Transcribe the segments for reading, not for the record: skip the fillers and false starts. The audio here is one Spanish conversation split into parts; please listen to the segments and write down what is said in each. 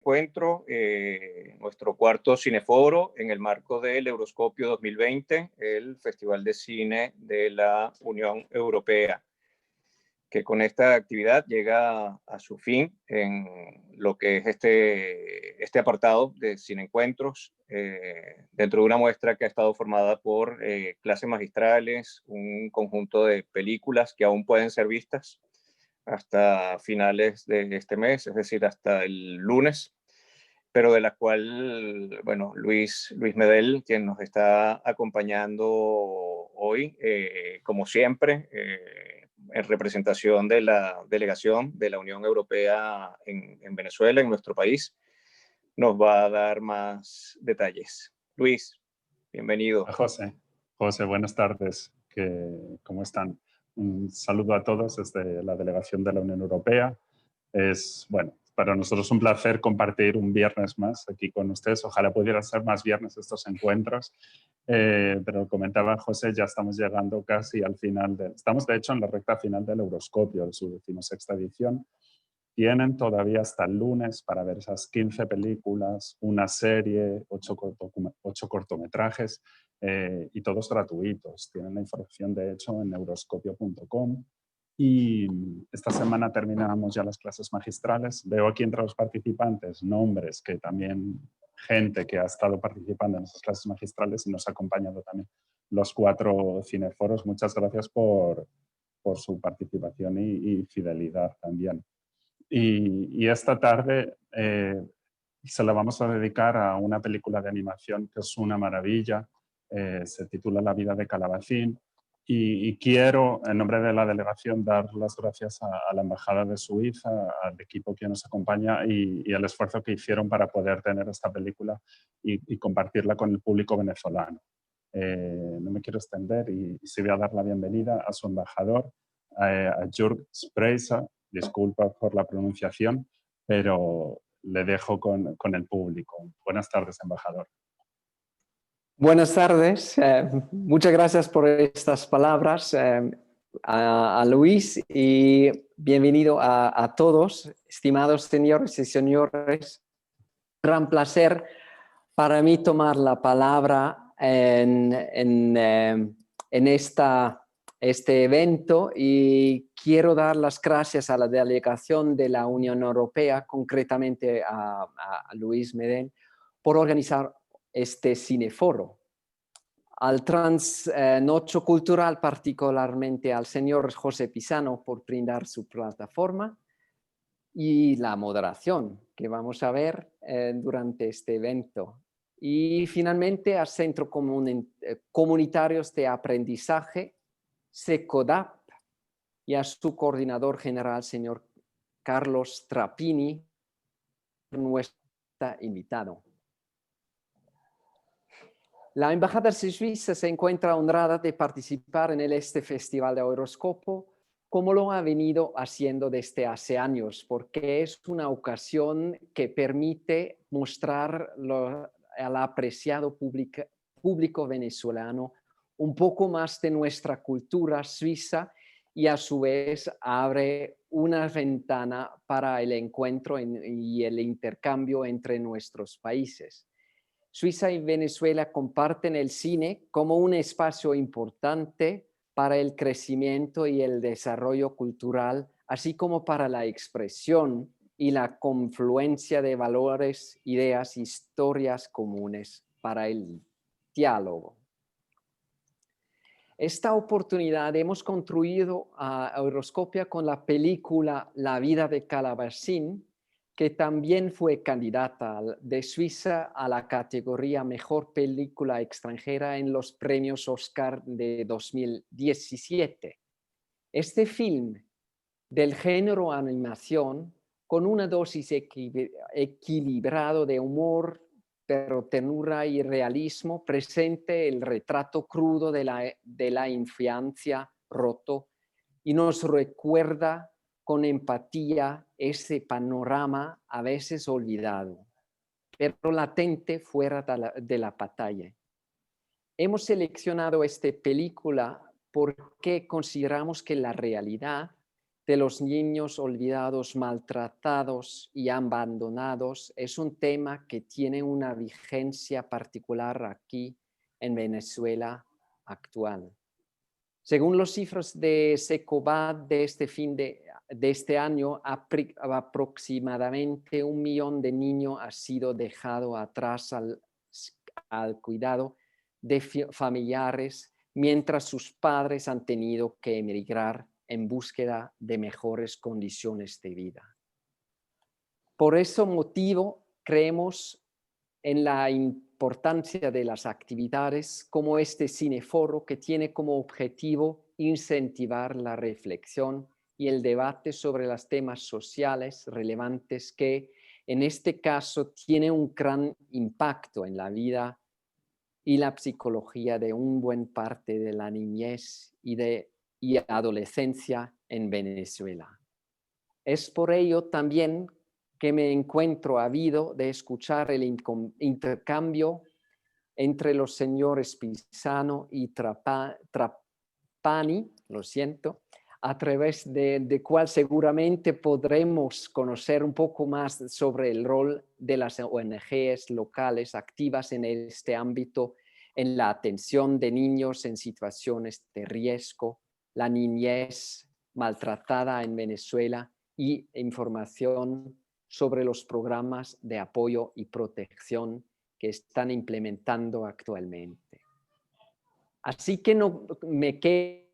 encuentro, nuestro cuarto cineforo en el marco del Euroscopio 2020, el Festival de Cine de la Unión Europea, que con esta actividad llega a su fin en lo que es este apartado de Cine Encuentros, dentro de una muestra que ha estado formada por clases magistrales, un conjunto de películas que aún pueden ser vistas hasta finales de este mes, es decir, hasta el lunes, pero de la cual, bueno, Luis Medel, quien nos está acompañando hoy, como siempre, en representación de la delegación de la Unión Europea en Venezuela, en nuestro país, nos va a dar más detalles. Luis, bienvenido. José, buenas tardes. ¿Cómo están? Un saludo a todos desde la delegación de la Unión Europea. Es, bueno, para nosotros un placer compartir un viernes más aquí con ustedes. Ojalá pudieran ser más viernes estos encuentros. Pero comentaba José, ya estamos llegando casi al final. Estamos, de hecho, en la recta final del Euroscopio, de su 16ª edición. Tienen todavía hasta el lunes para ver esas 15 películas, una serie, 8 cortometrajes y todos gratuitos. Tienen la información, de hecho, en euroscopio.com. Y esta semana terminamos ya las clases magistrales. Veo aquí entre los participantes nombres que también, gente que ha estado participando en esas clases magistrales y nos ha acompañado también los 4 cineforos. Muchas gracias por su participación y fidelidad también. Y esta tarde se la vamos a dedicar a una película de animación que es una maravilla. Se titula La vida de Calabacín. Y quiero, en nombre de la delegación, dar las gracias a la Embajada de Suiza, al equipo que nos acompaña y al esfuerzo que hicieron para poder tener esta película y compartirla con el público venezolano. No me quiero extender y sí voy a dar la bienvenida a su embajador, a Jörg Spreisa. Disculpa por la pronunciación, pero le dejo con el público. Buenas tardes, embajador. Buenas tardes. Muchas gracias por estas palabras a Luis y bienvenido a todos, estimados señores y señores. Gran placer para mí tomar la palabra en este evento y quiero dar las gracias a la delegación de la Unión Europea, concretamente a Luis Medel, por organizar este cineforo. Al Trasnocho Cultural, particularmente al señor José Pisano por brindar su plataforma y la moderación que vamos a ver durante este evento. Y finalmente al Centro Comunitarios de Aprendizaje, SECODAP, y a su coordinador general, señor Carlos Trapini, nuestro invitado. La Embajada Suiza se encuentra honrada de participar en este Festival de Euroscopio, como lo ha venido haciendo desde hace años, porque es una ocasión que permite mostrar al apreciado público venezolano un poco más de nuestra cultura suiza y a su vez abre una ventana para el encuentro y el intercambio entre nuestros países. Suiza y Venezuela comparten el cine como un espacio importante para el crecimiento y el desarrollo cultural, así como para la expresión y la confluencia de valores, ideas, historias comunes para el diálogo. Esta oportunidad hemos construido a Euroscopia con la película La vida de Calabacín, que también fue candidata de Suiza a la categoría Mejor Película Extranjera en los premios Oscar de 2017. Este film del género animación, con una dosis equilibrado de humor, pero ternura y realismo, presente el retrato crudo de la infancia roto y nos recuerda con empatía ese panorama a veces olvidado, pero latente fuera de la pantalla. Hemos seleccionado esta película porque consideramos que la realidad de los niños olvidados, maltratados y abandonados es un tema que tiene una vigencia particular aquí en Venezuela actual. Según los cifras de SECOBAT de este año, aproximadamente 1 millón de niños ha sido dejado atrás al cuidado de familiares, mientras sus padres han tenido que emigrar en búsqueda de mejores condiciones de vida. Por ese motivo, creemos en la importancia de las actividades como este cineforo, que tiene como objetivo incentivar la reflexión y el debate sobre los temas sociales relevantes que, en este caso, tiene un gran impacto en la vida y la psicología de una buena parte de la niñez y adolescencia en Venezuela. Es por ello también que me encuentro ávido de escuchar el intercambio entre los señores Pisano y Trapani, a través de cual seguramente podremos conocer un poco más sobre el rol de las ONGs locales activas en este ámbito, en la atención de niños en situaciones de riesgo, la niñez maltratada en Venezuela y información sobre los programas de apoyo y protección que están implementando actualmente. Así que no me queda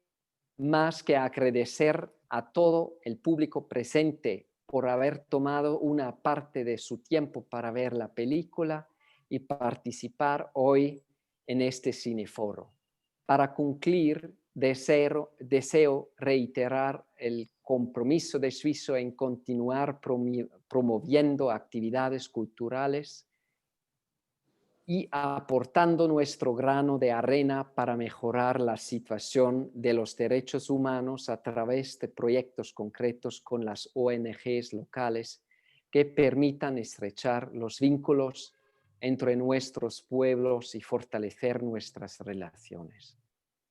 más que agradecer a todo el público presente por haber tomado una parte de su tiempo para ver la película y participar hoy en este cineforo. Para concluir, deseo reiterar el compromiso de Suizo en continuar promoviendo actividades culturales y aportando nuestro grano de arena para mejorar la situación de los derechos humanos a través de proyectos concretos con las ONGs locales que permitan estrechar los vínculos entre nuestros pueblos y fortalecer nuestras relaciones.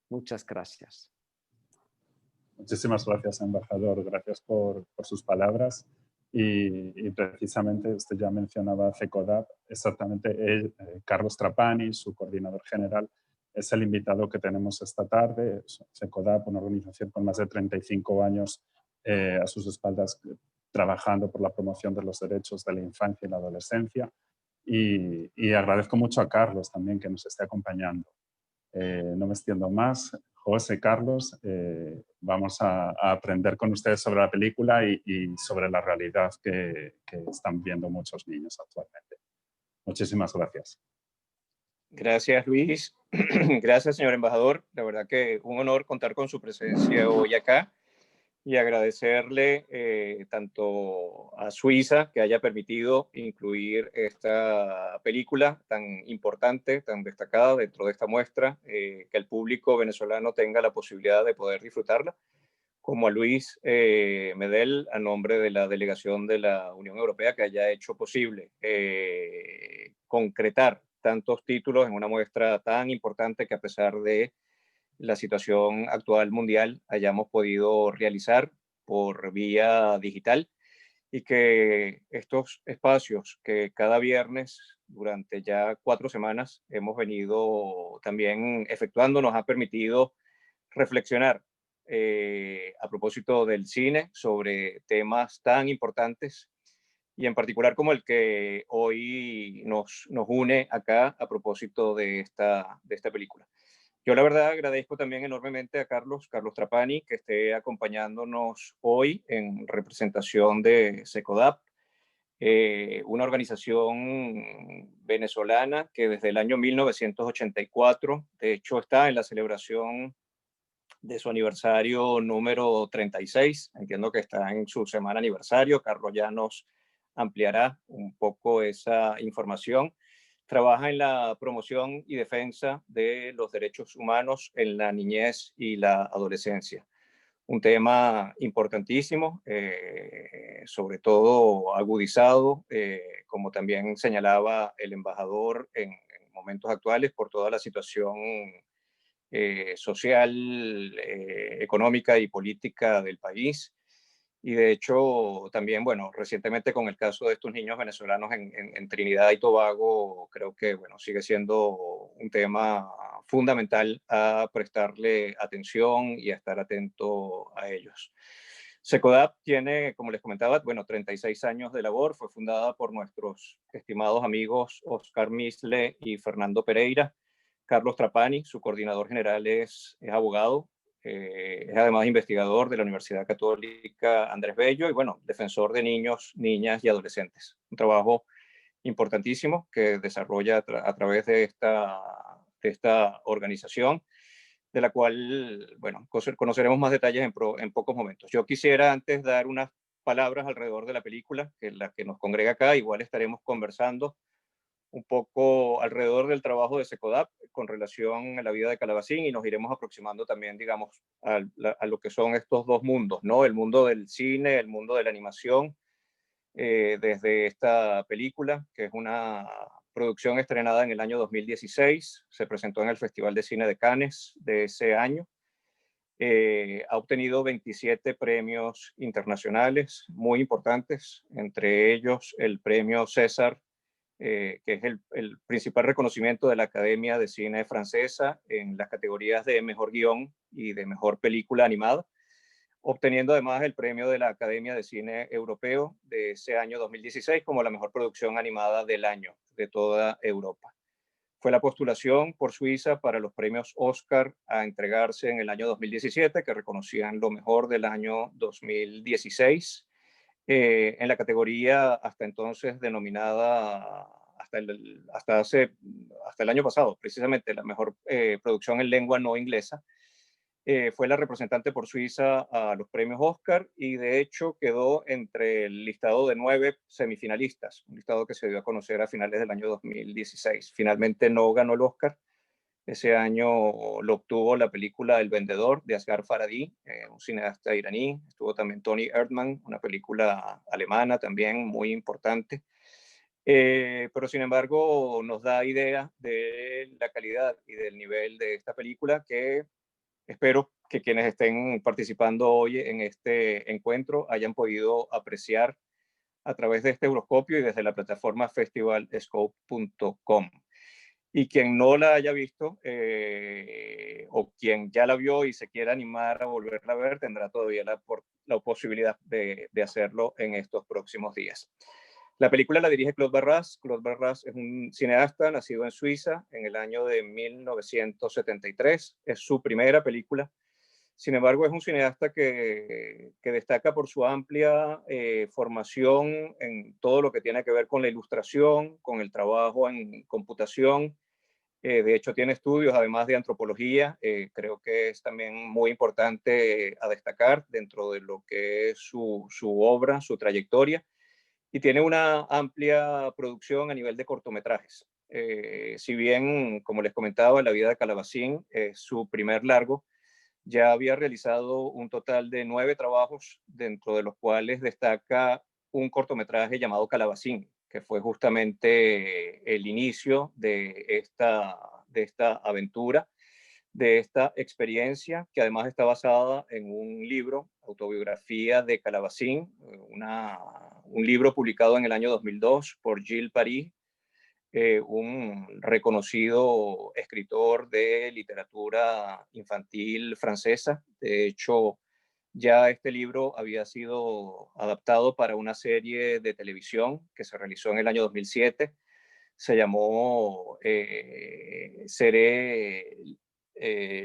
Muchas gracias. Muchísimas gracias, embajador. Gracias por sus palabras. Y precisamente, usted ya mencionaba CECODAP, exactamente él, Carlos Trapani, su coordinador general, es el invitado que tenemos esta tarde. CECODAP, una organización con más de 35 años a sus espaldas trabajando por la promoción de los derechos de la infancia y la adolescencia. Y agradezco mucho a Carlos también que nos esté acompañando. No me extiendo más. José, Carlos, vamos a aprender con ustedes sobre la película y sobre la realidad que están viendo muchos niños actualmente. Muchísimas gracias. Gracias, Luis. Gracias, señor embajador. La verdad que un honor contar con su presencia hoy acá y agradecerle tanto a Suiza que haya permitido incluir esta película tan importante, tan destacada dentro de esta muestra, que el público venezolano tenga la posibilidad de poder disfrutarla, como a Luis Medel, a nombre de la delegación de la Unión Europea, que haya hecho posible concretar tantos títulos en una muestra tan importante que, a pesar de la situación actual mundial, hayamos podido realizar por vía digital, y que estos espacios que cada viernes durante ya 4 semanas hemos venido también efectuando nos ha permitido reflexionar a propósito del cine sobre temas tan importantes, y en particular como el que hoy nos une acá a propósito de esta película. Yo la verdad agradezco también enormemente a Carlos Trapani, que esté acompañándonos hoy en representación de SECODAP, una organización venezolana que desde el año 1984, de hecho, está en la celebración de su aniversario número 36. Entiendo que está en su semana aniversario. Carlos ya nos ampliará un poco esa información. Trabaja en la promoción y defensa de los derechos humanos en la niñez y la adolescencia. Un tema importantísimo, sobre todo agudizado, como también señalaba el embajador, en momentos actuales por toda la situación social, económica y política del país. Y de hecho, también, bueno, recientemente con el caso de estos niños venezolanos en Trinidad y Tobago, creo que, bueno, sigue siendo un tema fundamental a prestarle atención y a estar atento a ellos. SECODAP tiene, como les comentaba, bueno, 36 años de labor. Fue fundada por nuestros estimados amigos Oscar Misle y Fernando Pereira. Carlos Trapani, su coordinador general, es abogado. Es además investigador de la Universidad Católica Andrés Bello y, bueno, defensor de niños, niñas y adolescentes. Un trabajo importantísimo que desarrolla a través de esta organización, de la cual, bueno, conoceremos más detalles en pocos momentos. Yo quisiera antes dar unas palabras alrededor de la película, que es la que nos congrega acá. Igual estaremos conversando un poco alrededor del trabajo de SECODAP con relación a la vida de Calabacín, y nos iremos aproximando también, digamos, a lo que son estos dos mundos, ¿no? El mundo del cine, el mundo de la animación, desde esta película, que es una producción estrenada en el año 2016, se presentó en el Festival de Cine de Cannes de ese año. Ha obtenido 27 premios internacionales muy importantes, entre ellos el premio César, que es el principal reconocimiento de la Academia de Cine Francesa en las categorías de Mejor Guión y de Mejor Película Animada, obteniendo además el premio de la Academia de Cine Europeo de ese año 2016 como la mejor producción animada del año de toda Europa. Fue la postulación por Suiza para los premios Oscar a entregarse en el año 2017, que reconocían lo mejor del año 2016. En la categoría hasta entonces denominada, hasta el año pasado, precisamente la mejor producción en lengua no inglesa. Fue la representante por Suiza a los premios Oscar y de hecho quedó entre el listado de 9 semifinalistas, un listado que se dio a conocer a finales del año 2016. Finalmente no ganó el Oscar. Ese año lo obtuvo la película El Vendedor de Asghar Farhadi, un cineasta iraní. Estuvo también Toni Erdmann, una película alemana también muy importante. Pero sin embargo nos da idea de la calidad y del nivel de esta película, que espero que quienes estén participando hoy en este encuentro hayan podido apreciar a través de este Euroscopio y desde la plataforma festivalscope.com. Y quien no la haya visto o quien ya la vio y se quiera animar a volverla a ver, tendrá todavía la posibilidad de hacerlo en estos próximos días. La película la dirige Claude Barras. Claude Barras es un cineasta nacido en Suiza en el año de 1973. Es su primera película. Sin embargo, es un cineasta que destaca por su amplia formación en todo lo que tiene que ver con la ilustración, con el trabajo en computación. De hecho, tiene estudios además de antropología. Creo que es también muy importante a destacar dentro de lo que es su obra, su trayectoria. Y tiene una amplia producción a nivel de cortometrajes. Si bien, como les comentaba, La vida de Calabacín es su primer largo, ya había realizado un total de 9 trabajos, dentro de los cuales destaca un cortometraje llamado Calabacín, que fue justamente el inicio de esta aventura, de esta experiencia, que además está basada en un libro, autobiografía de Calabacín, un libro publicado en el año 2002 por Gilles Paris, un reconocido escritor de literatura infantil francesa. De hecho, ya este libro había sido adaptado para una serie de televisión que se realizó en el año 2007. Se llamó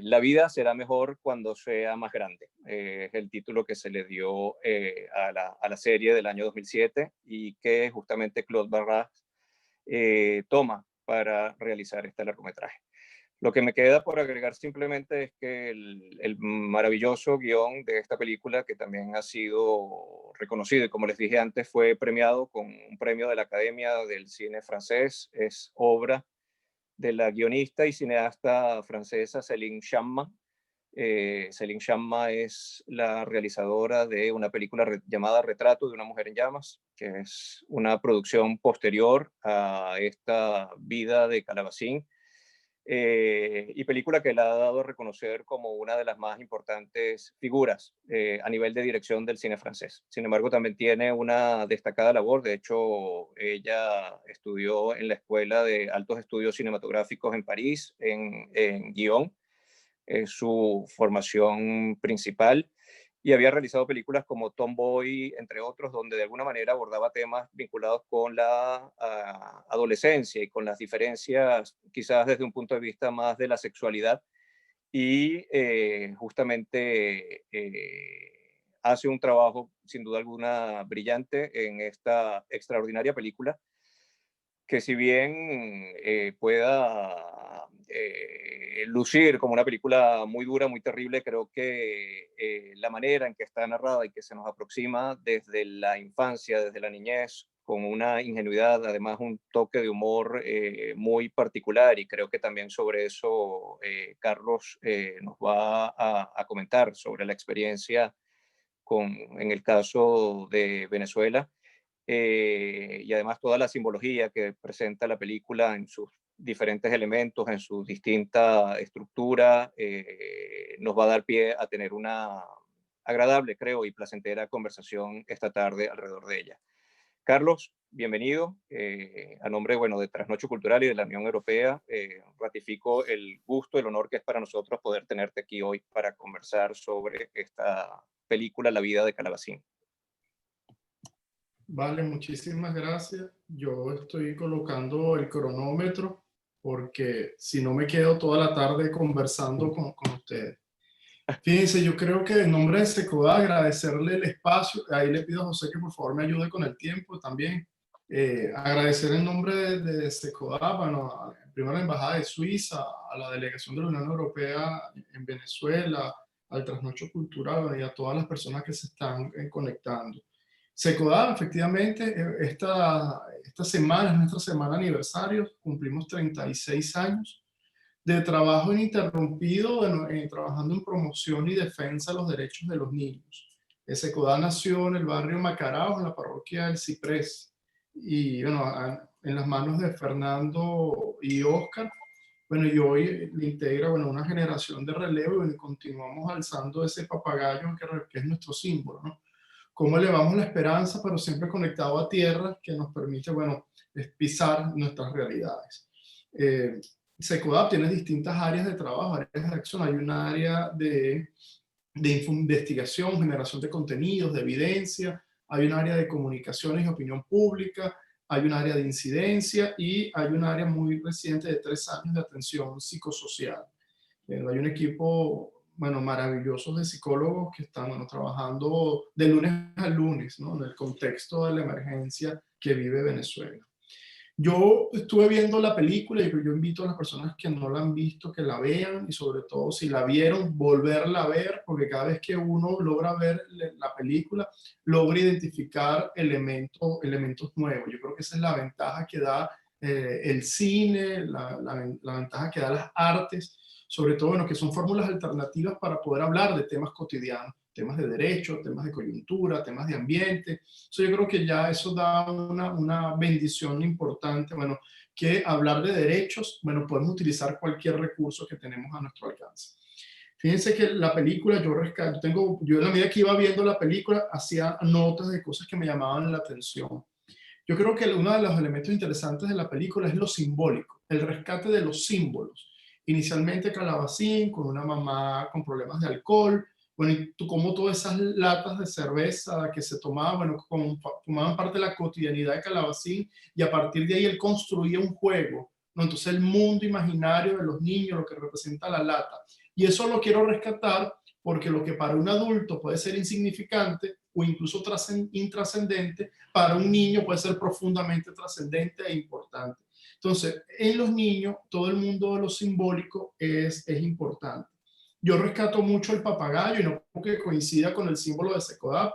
La vida será mejor cuando sea más grande. Es el título que se le dio a la serie del año 2007 y que justamente Claude Barras toma para realizar este largometraje. Lo que me queda por agregar simplemente es que el maravilloso guión de esta película, que también ha sido reconocido y, como les dije antes, fue premiado con un premio de la Academia del Cine Francés, es obra de la guionista y cineasta francesa Céline Sciamma. Céline Sciamma es la realizadora de una película llamada Retrato de una mujer en llamas, que es una producción posterior a esta vida de Calabacín. y película que le ha dado a reconocer como una de las más importantes figuras a nivel de dirección del cine francés. Sin embargo, también tiene una destacada labor. De hecho, ella estudió en la Escuela de Altos Estudios Cinematográficos en París, en Guión, su formación principal, y había realizado películas como Tomboy, entre otros, donde de alguna manera abordaba temas vinculados con la adolescencia y con las diferencias, quizás desde un punto de vista más de la sexualidad, y justamente hace un trabajo sin duda alguna brillante en esta extraordinaria película, que si bien pueda lucir como una película muy dura, muy terrible, creo que la manera en que está narrada y que se nos aproxima desde la infancia, desde la niñez, con una ingenuidad, además un toque de humor muy particular, y creo que también sobre eso Carlos nos va a comentar sobre la experiencia en el caso de Venezuela, y además toda la simbología que presenta la película en sus diferentes elementos, en su distinta estructura, nos va a dar pie a tener una agradable, creo, y placentera conversación esta tarde alrededor de ella. Carlos, bienvenido. A nombre, bueno, de Trasnocho Cultural y de la Unión Europea, ratifico el gusto, el honor que es para nosotros poder tenerte aquí hoy para conversar sobre esta película, La vida de Calabacín. Vale, muchísimas gracias. Yo estoy colocando el cronómetro porque si no me quedo toda la tarde conversando con ustedes. Fíjense, yo creo que en nombre de SECODA agradecerle el espacio. Ahí le pido a José que por favor me ayude con el tiempo también. Agradecer en nombre de SECODA, bueno, primero a la Embajada de Suiza, a la Delegación de la Unión Europea en Venezuela, al Trasnocho Cultural y a todas las personas que se están conectando. SECODA, efectivamente, esta semana es nuestra semana aniversario, cumplimos 36 años de trabajo ininterrumpido, trabajando en promoción y defensa de los derechos de los niños. SECODA nació en el barrio Macarao, en la parroquia del Ciprés, y bueno, en las manos de Fernando y Oscar. Bueno, y hoy le integra, bueno, una generación de relevo y continuamos alzando ese papagayo que es nuestro símbolo, ¿no? Cómo elevamos la esperanza, pero siempre conectado a tierra, que nos permite, bueno, pisar nuestras realidades. SECODA tiene distintas áreas de trabajo, áreas de acción. Hay un área de investigación, generación de contenidos, de evidencia. Hay un área de comunicaciones y opinión pública. Hay un área de incidencia y hay un área muy reciente de 3 años de atención psicosocial. Hay un equipo, bueno, maravillosos de psicólogos que están, bueno, trabajando de lunes a lunes, ¿no? En el contexto de la emergencia que vive Venezuela. Yo estuve viendo la película y yo invito a las personas que no la han visto que la vean, y sobre todo si la vieron, volverla a ver, porque cada vez que uno logra ver la película, logra identificar elementos nuevos. Yo creo que esa es la ventaja que da el cine, la ventaja que da las artes, sobre todo, bueno, que son fórmulas alternativas para poder hablar de temas cotidianos, temas de derecho, temas de coyuntura, temas de ambiente. Yo creo que ya eso da una bendición importante, bueno, que hablar de derechos, bueno, podemos utilizar cualquier recurso que tenemos a nuestro alcance. Fíjense que la película, yo en la medida que iba viendo la película, hacía notas de cosas que me llamaban la atención. Yo creo que uno de los elementos interesantes de la película es lo simbólico, el rescate de los símbolos. Inicialmente Calabacín, con una mamá con problemas de alcohol, bueno, y como todas esas latas de cerveza que se tomaban, bueno, tomaban parte de la cotidianidad de Calabacín, y a partir de ahí él construía un juego, ¿no? Entonces el mundo imaginario de los niños, lo que representa la lata. Y eso lo quiero rescatar porque lo que para un adulto puede ser insignificante o incluso intrascendente, para un niño puede ser profundamente trascendente e importante. Entonces, en los niños, todo el mundo de lo simbólico es importante. Yo rescato mucho el papagayo, y no porque coincida con el símbolo de SECODA,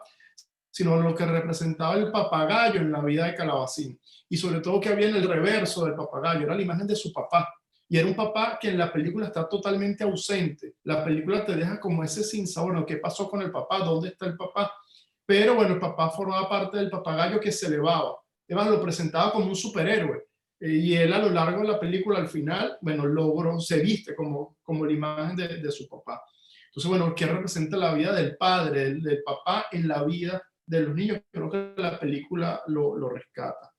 sino lo que representaba el papagayo en la vida de Calabacín. Y sobre todo que había en el reverso del papagayo, era la imagen de su papá. Y era un papá que en la película está totalmente ausente. La película te deja como ese sinsabor, ¿no? ¿Qué pasó con el papá? ¿Dónde está el papá? Pero bueno, el papá formaba parte del papagayo que se elevaba. Además, lo presentaba como un superhéroe. Y él a lo largo de la película, al final, bueno, se viste como la imagen de su papá. Entonces, bueno, ¿qué representa la vida del padre, del papá en la vida de los niños? Creo que la película lo rescata.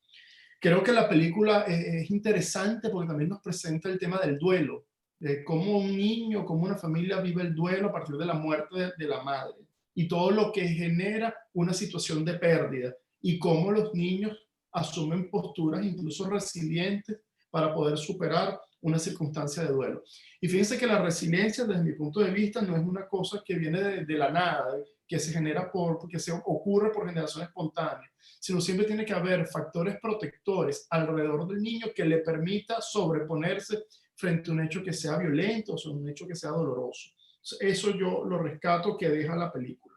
Creo que la película es interesante porque también nos presenta el tema del duelo, de cómo un niño, cómo una familia vive el duelo a partir de la muerte de la madre y todo lo que genera una situación de pérdida y cómo los niños asumen posturas incluso resilientes para poder superar una circunstancia de duelo. Y fíjense que la resiliencia, desde mi punto de vista, no es una cosa que viene de la nada, que se genera que se ocurre por generación espontánea, sino siempre tiene que haber factores protectores alrededor del niño que le permita sobreponerse frente a un hecho que sea violento o un hecho que sea doloroso. Eso yo lo rescato que deja la película.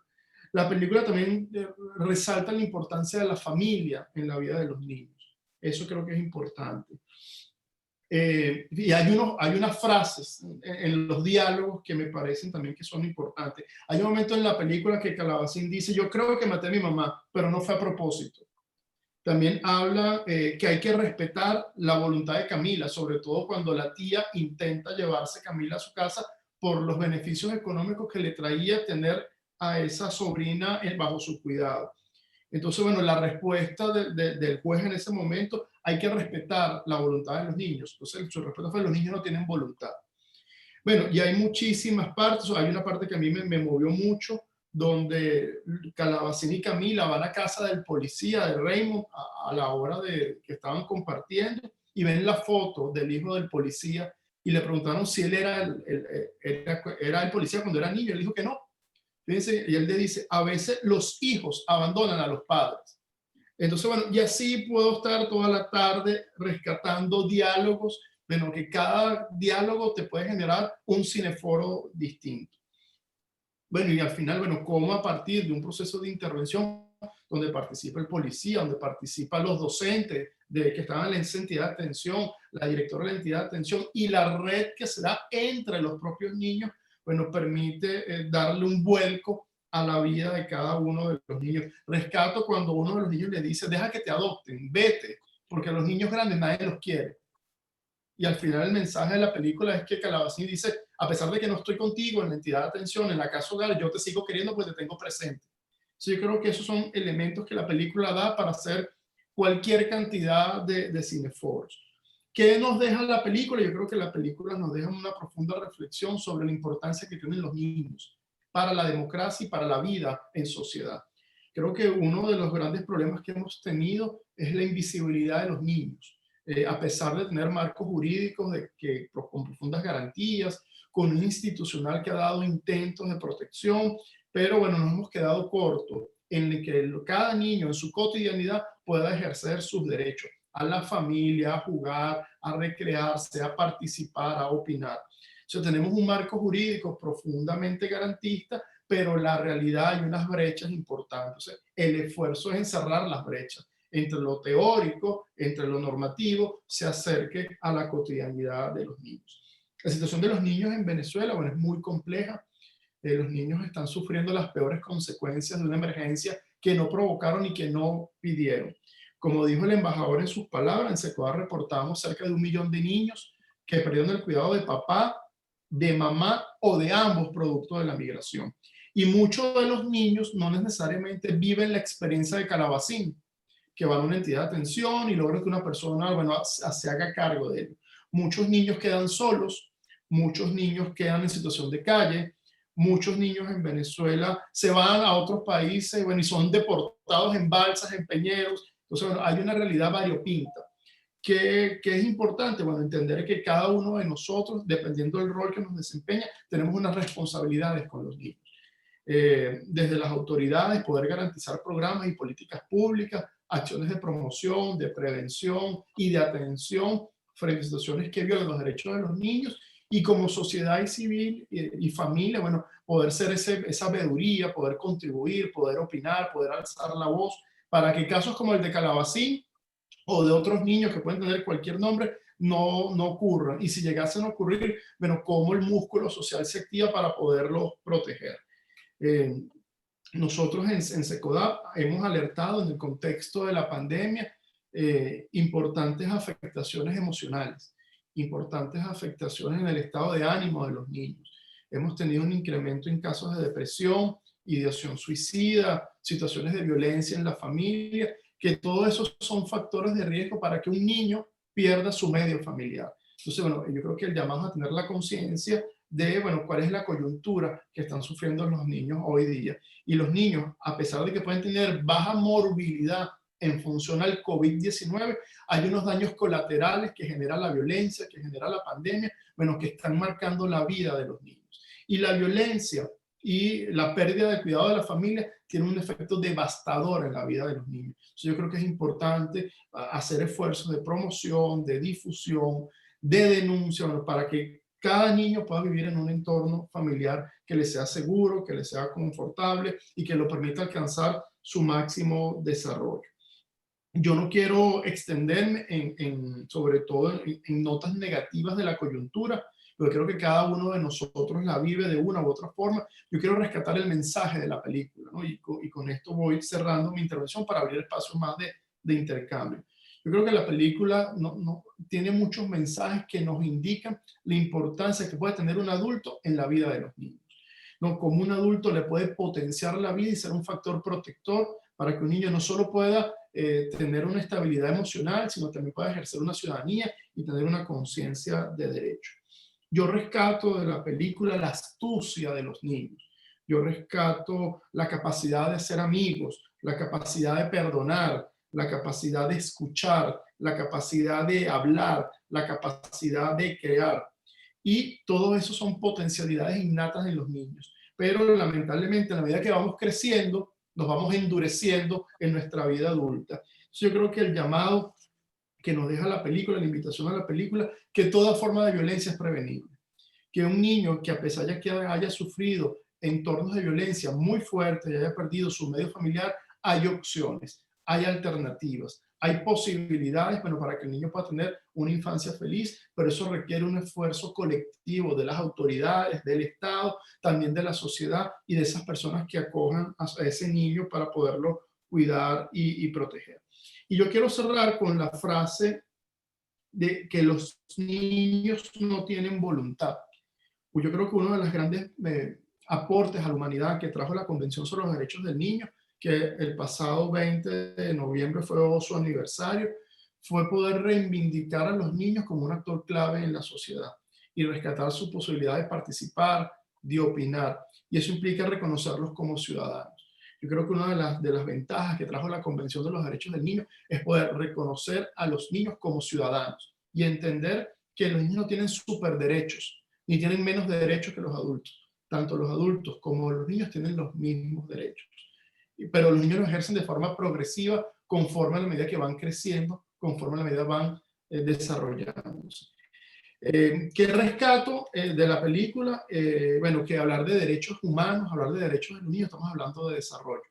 La película también resalta la importancia de la familia en la vida de los niños. Eso creo que es importante. Y hay unas frases en los diálogos que me parecen también que son importantes. Hay un momento en la película que Calabacín dice: yo creo que maté a mi mamá, pero no fue a propósito. También habla que hay que respetar la voluntad de Camila, sobre todo cuando la tía intenta llevarse a Camila a su casa por los beneficios económicos que le traía tener a esa sobrina bajo su cuidado. Entonces, bueno, la respuesta del juez en ese momento: hay que respetar la voluntad de los niños. Entonces, su respuesta fue: los niños no tienen voluntad. Bueno, y hay muchísimas partes. Hay una parte que a mí me movió mucho, donde Calabacín y Camila van a casa del policía, de Raymond, a la hora que estaban compartiendo, y ven la foto del hijo del policía, y le preguntaron si él era el policía cuando era niño. Él dijo que no. Fíjense, y él le dice: a veces los hijos abandonan a los padres. Entonces, bueno, y así puedo estar toda la tarde rescatando diálogos, bueno, que cada diálogo te puede generar un cineforo distinto. Bueno, y al final, bueno, cómo a partir de un proceso de intervención donde participa el policía, donde participan los docentes que estaban en esa entidad de atención, la directora de la entidad de atención y la red que se da entre los propios niños, bueno, permite darle un vuelco a la vida de cada uno de los niños. Rescato cuando uno de los niños le dice: deja que te adopten, vete, porque a los niños grandes nadie los quiere. Y al final el mensaje de la película es que Calabacín dice: a pesar de que no estoy contigo en la entidad de atención, en la casa hogar, yo te sigo queriendo porque te tengo presente. Sí, yo creo que esos son elementos que la película da para hacer cualquier cantidad de cineforos. ¿Qué nos deja la película? Yo creo que la película nos deja una profunda reflexión sobre la importancia que tienen los niños para la democracia y para la vida en sociedad. Creo que uno de los grandes problemas que hemos tenido es la invisibilidad de los niños. A pesar de tener marcos jurídicos con profundas garantías, con un institucional que ha dado intentos de protección, pero bueno, nos hemos quedado cortos en que cada niño en su cotidianidad pueda ejercer sus derechos a la familia, a jugar, a recrearse, a participar, a opinar. O sea, tenemos un marco jurídico profundamente garantista, pero la realidad hay unas brechas importantes. O sea, el esfuerzo es encerrar las brechas entre lo teórico, entre lo normativo, se acerque a la cotidianidad de los niños. La situación de los niños en Venezuela, bueno, es muy compleja. Los niños están sufriendo las peores consecuencias de una emergencia que no provocaron y que no pidieron. Como dijo el embajador en sus palabras, en SECODA reportábamos cerca de 1 millón de niños que perdieron el cuidado de papá, de mamá o de ambos producto de la migración. Y muchos de los niños no necesariamente viven la experiencia de Calabacín, que van a una entidad de atención y logran que una persona, bueno, se haga cargo de ellos. Muchos niños quedan solos, muchos niños quedan en situación de calle, muchos niños en Venezuela se van a otros países, bueno, y son deportados en balsas, en peñeros. Entonces, bueno, hay una realidad variopinta. ¿Qué es importante? Bueno, entender que cada uno de nosotros, dependiendo del rol que nos desempeña, tenemos unas responsabilidades con los niños. Desde las autoridades, poder garantizar programas y políticas públicas, acciones de promoción, de prevención y de atención frente a situaciones que violan los derechos de los niños, y como sociedad y civil y familia, bueno, poder ser esa veeduría, poder contribuir, poder opinar, poder alzar la voz para que casos como el de Calabacín o de otros niños que pueden tener cualquier nombre no ocurran. Y si llegasen a ocurrir, bueno, cómo el músculo social se activa para poderlos proteger. Nosotros en SECODAP hemos alertado en el contexto de la pandemia importantes afectaciones emocionales, importantes afectaciones en el estado de ánimo de los niños. Hemos tenido un incremento en casos de depresión, ideación suicida, situaciones de violencia en la familia, que todos esos son factores de riesgo para que un niño pierda su medio familiar. Entonces, bueno, yo creo que el llamado a tener la conciencia de, bueno, cuál es la coyuntura que están sufriendo los niños hoy día. Y los niños, a pesar de que pueden tener baja morbilidad en función al COVID-19, hay unos daños colaterales que genera la violencia, que genera la pandemia, bueno, que están marcando la vida de los niños. Y la violencia y la pérdida de cuidado de la familia tiene un efecto devastador en la vida de los niños. Entonces, yo creo que es importante hacer esfuerzos de promoción, de difusión, de denuncia, bueno, para que cada niño pueda vivir en un entorno familiar que le sea seguro, que le sea confortable y que lo permita alcanzar su máximo desarrollo. Yo no quiero extenderme sobre todo en notas negativas de la coyuntura, pero creo que cada uno de nosotros la vive de una u otra forma. Yo quiero rescatar el mensaje de la película, ¿no? Y con esto voy cerrando mi intervención para abrir espacio más de intercambio. Yo creo que la película tiene muchos mensajes que nos indican la importancia que puede tener un adulto en la vida de los niños, ¿no? Como un adulto le puede potenciar la vida y ser un factor protector para que un niño no solo pueda tener una estabilidad emocional, sino también pueda ejercer una ciudadanía y tener una conciencia de derecho. Yo rescato de la película la astucia de los niños. Yo rescato la capacidad de ser amigos, la capacidad de perdonar, la capacidad de escuchar, la capacidad de hablar, la capacidad de crear. Y todo eso son potencialidades innatas en los niños. Pero lamentablemente, a la medida que vamos creciendo, nos vamos endureciendo en nuestra vida adulta. Entonces, yo creo que el llamado que nos deja la película, la invitación a la película, que toda forma de violencia es prevenible. Que un niño que a pesar de que haya sufrido entornos de violencia muy fuertes y haya perdido su medio familiar, hay opciones, hay alternativas, hay posibilidades, bueno, para que el niño pueda tener una infancia feliz, pero eso requiere un esfuerzo colectivo de las autoridades, del Estado, también de la sociedad y de esas personas que acojan a ese niño para poderlo cuidar y proteger. Y yo quiero cerrar con la frase de que los niños no tienen voluntad. Pues yo creo que uno de los grandes aportes a la humanidad que trajo la Convención sobre los Derechos del Niño, que el pasado 20 de noviembre fue su aniversario, fue poder reivindicar a los niños como un actor clave en la sociedad y rescatar su posibilidad de participar, de opinar. Y eso implica reconocerlos como ciudadanos. Yo creo que una de las ventajas que trajo la Convención de los Derechos del Niño es poder reconocer a los niños como ciudadanos y entender que los niños no tienen superderechos, ni tienen menos derechos que los adultos. Tanto los adultos como los niños tienen los mismos derechos. Pero los niños lo ejercen de forma progresiva conforme a la medida que van creciendo, conforme a la medida van desarrollándose. ¿Qué rescato de la película? Bueno, que hablar de derechos humanos, hablar de derechos de los niños, estamos hablando de desarrollo.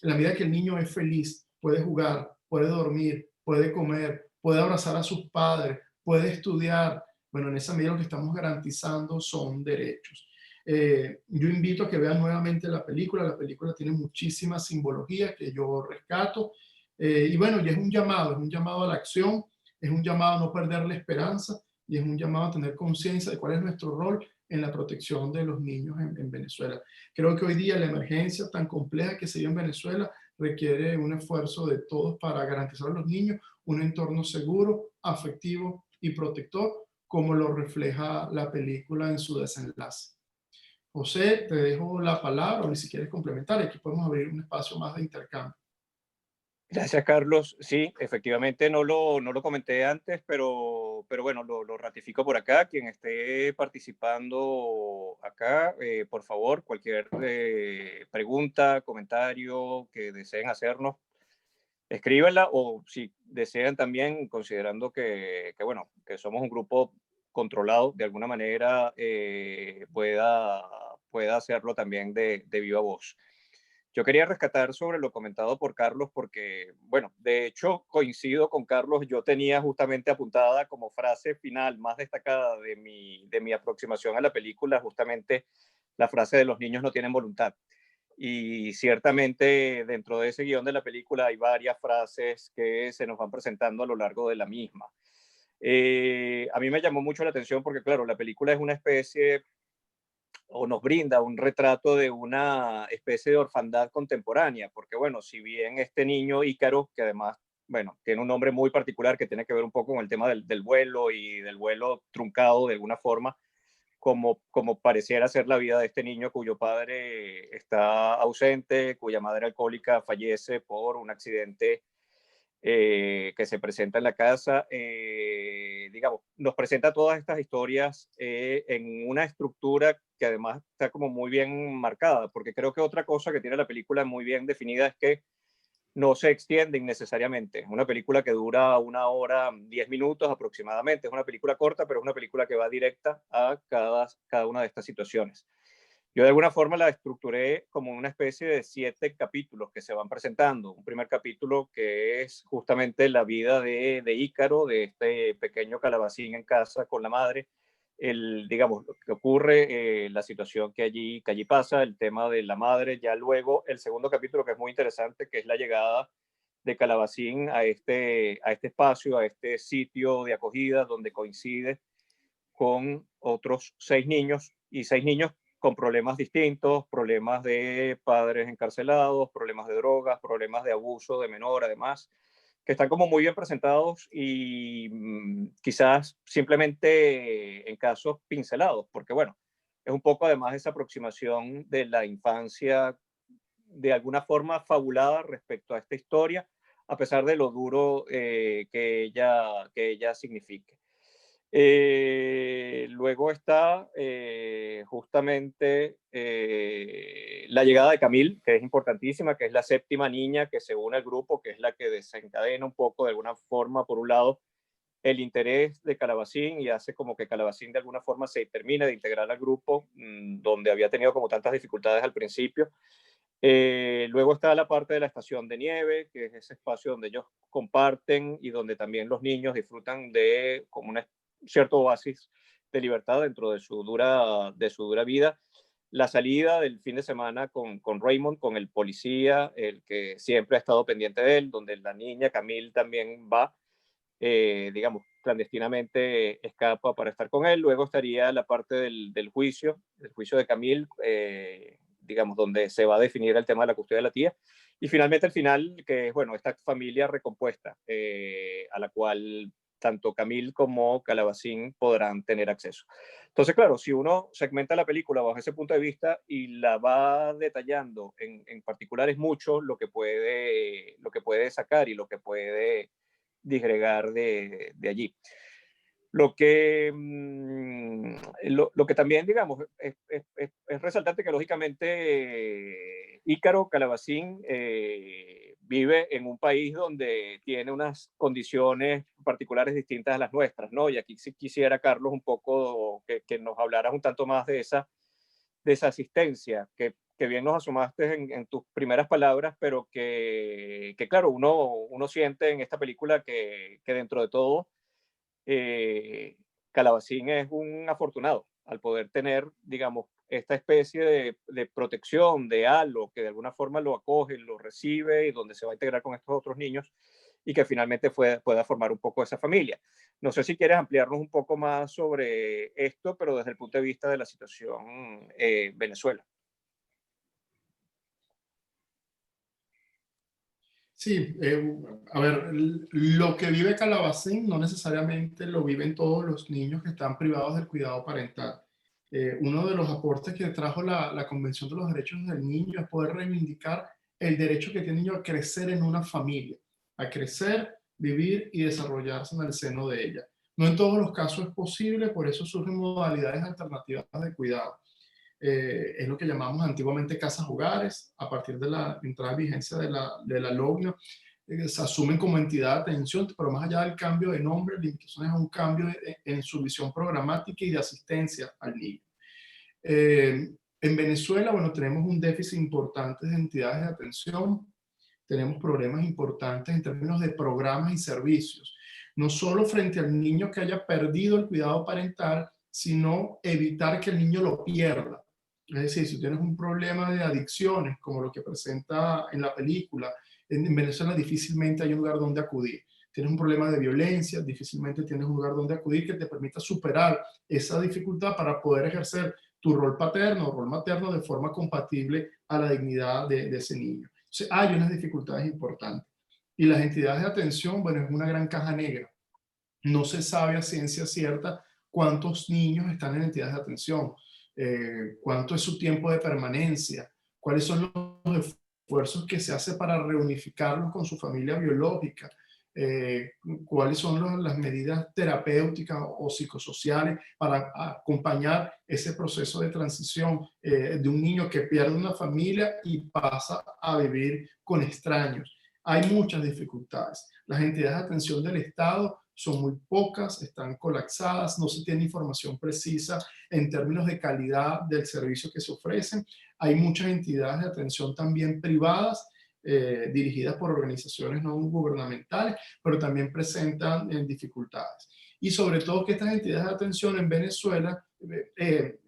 En la medida que el niño es feliz, puede jugar, puede dormir, puede comer, puede abrazar a sus padres, puede estudiar, bueno, en esa medida lo que estamos garantizando son derechos. Yo invito a que vean nuevamente la película tiene muchísima simbología que yo rescato, y bueno, y es un llamado a la acción, es un llamado a no perder la esperanza, y es un llamado a tener conciencia de cuál es nuestro rol en la protección de los niños en Venezuela. Creo que hoy día la emergencia tan compleja que se vive en Venezuela requiere un esfuerzo de todos para garantizar a los niños un entorno seguro, afectivo y protector, como lo refleja la película en su desenlace. José, te dejo la palabra, o ni si quieres complementar, aquí podemos abrir un espacio más de intercambio. Gracias, Carlos. Sí, efectivamente no lo comenté antes, pero bueno, lo ratifico por acá. Quien esté participando acá, por favor, cualquier pregunta, comentario que deseen hacernos, escríbanla, o si desean también, considerando bueno, que somos un grupo controlado de alguna manera, pueda hacerlo también de viva voz. Yo quería rescatar sobre lo comentado por Carlos porque, bueno, de hecho coincido con Carlos. Yo tenía justamente apuntada como frase final más destacada de mi aproximación a la película justamente la frase de los niños no tienen voluntad. y ciertamente dentro de ese guión de la película hay varias frases que se nos van presentando a lo largo de la misma. A mí me llamó mucho la atención porque, claro, la película es una especie, o nos brinda un retrato de una especie de orfandad contemporánea, porque, bueno, si bien este niño Ícaro, que además, bueno, tiene un nombre muy particular que tiene que ver un poco con el tema del vuelo y del vuelo truncado de alguna forma, como pareciera ser la vida de este niño cuyo padre está ausente, cuya madre alcohólica fallece por un accidente que se presenta en la casa, digamos, nos presenta todas estas historias en una estructura que además está como muy bien marcada, porque creo que otra cosa que tiene la película muy bien definida es que no se extiende innecesariamente. Es una película que dura 1 hora, 10 minutos aproximadamente. Es una película corta, pero es una película que va directa a cada una de estas situaciones. Yo de alguna forma la estructuré como una especie de 7 capítulos que se van presentando. Un primer capítulo que es justamente la vida de Ícaro, de este pequeño calabacín en casa con la madre, digamos, lo que ocurre, la situación que allí pasa, el tema de la madre. Ya luego el segundo capítulo, que es muy interesante, que es la llegada de Calabacín a este espacio, a este sitio de acogida donde coincide con otros 6 niños, y 6 niños con problemas distintos, problemas de padres encarcelados, problemas de drogas, problemas de abuso de menor, además, que están como muy bien presentados y quizás simplemente en casos pincelados, porque bueno, es un poco además esa aproximación de la infancia de alguna forma fabulada respecto a esta historia, a pesar de lo duro que ella signifique. Luego está justamente la llegada de Camille, que es importantísima, que es la 7ª niña que se une al grupo, que es la que desencadena un poco de alguna forma, por un lado, el interés de Calabacín y hace como que Calabacín de alguna forma se termine de integrar al grupo, donde había tenido como tantas dificultades al principio. Luego está la parte de la estación de nieve, que es ese espacio donde ellos comparten y donde también los niños disfrutan de como un cierto oasis de libertad dentro de su dura vida. La salida del fin de semana con Raymond, con el policía, el que siempre ha estado pendiente de él, donde la niña Camille también va, digamos, clandestinamente escapa para estar con él. Luego estaría la parte del juicio de Camille, digamos, donde se va a definir el tema de la custodia de la tía. Y finalmente el final, que es, bueno, esta familia recompuesta, a la cual tanto Camille como Calabacín podrán tener acceso. Entonces, claro, si uno segmenta la película bajo ese punto de vista y la va detallando en particular, es mucho lo que puede sacar y lo que puede disgregar de allí. Lo que también, digamos, es resaltante que lógicamente Ícaro Calabacín vive en un país donde tiene unas condiciones particulares distintas a las nuestras, ¿no? Y aquí sí quisiera, Carlos, un poco que nos hablaras un tanto más de esa asistencia, que bien nos asomaste en tus primeras palabras, pero que claro, uno siente en esta película que dentro de todo, Calabacín es un afortunado al poder tener, digamos, esta especie de protección, de halo, que de alguna forma lo acoge, lo recibe y donde se va a integrar con estos otros niños y que finalmente pueda formar un poco esa familia. No sé si quieres ampliarnos un poco más sobre esto, pero desde el punto de vista de la situación Venezuela. Sí, a ver, lo que vive Calabacín no necesariamente lo viven todos los niños que están privados del cuidado parental. Uno de los aportes que trajo la Convención de los Derechos del Niño es poder reivindicar el derecho que tiene el niño a crecer en una familia, a crecer, vivir y desarrollarse en el seno de ella. No en todos los casos es posible, por eso surgen modalidades alternativas de cuidado. Es lo que llamamos antiguamente casas hogares. A partir de la entrada en vigencia de la LOGNA, se asumen como entidad de atención, pero más allá del cambio de nombre, la invitación es un cambio en su visión programática y de asistencia al niño. En Venezuela, bueno, tenemos un déficit importante de entidades de atención, tenemos problemas importantes en términos de programas y servicios, no solo frente al niño que haya perdido el cuidado parental, sino evitar que el niño lo pierda, Es decir, si tienes un problema de adicciones, como lo que presenta en la película, en Venezuela difícilmente hay un lugar donde acudir. Tienes un problema de violencia, difícilmente tienes un lugar donde acudir que te permita superar esa dificultad para poder ejercer tu rol paterno o rol materno de forma compatible a la dignidad de ese niño. Entonces, hay unas dificultades importantes. Y las entidades de atención, bueno, es una gran caja negra. No se sabe a ciencia cierta cuántos niños están en entidades de atención, cuánto es su tiempo de permanencia, cuáles son los esfuerzos que se hace para reunificarlos con su familia biológica, cuáles son las medidas terapéuticas o psicosociales para acompañar ese proceso de transición de un niño que pierde una familia y pasa a vivir con extraños. Hay muchas dificultades. Las entidades de atención del Estado son muy pocas, están colapsadas, no se tiene información precisa en términos de calidad del servicio que se ofrecen. Hay muchas entidades de atención también privadas, dirigidas por organizaciones no gubernamentales, pero también presentan dificultades. Y sobre todo que estas entidades de atención en Venezuela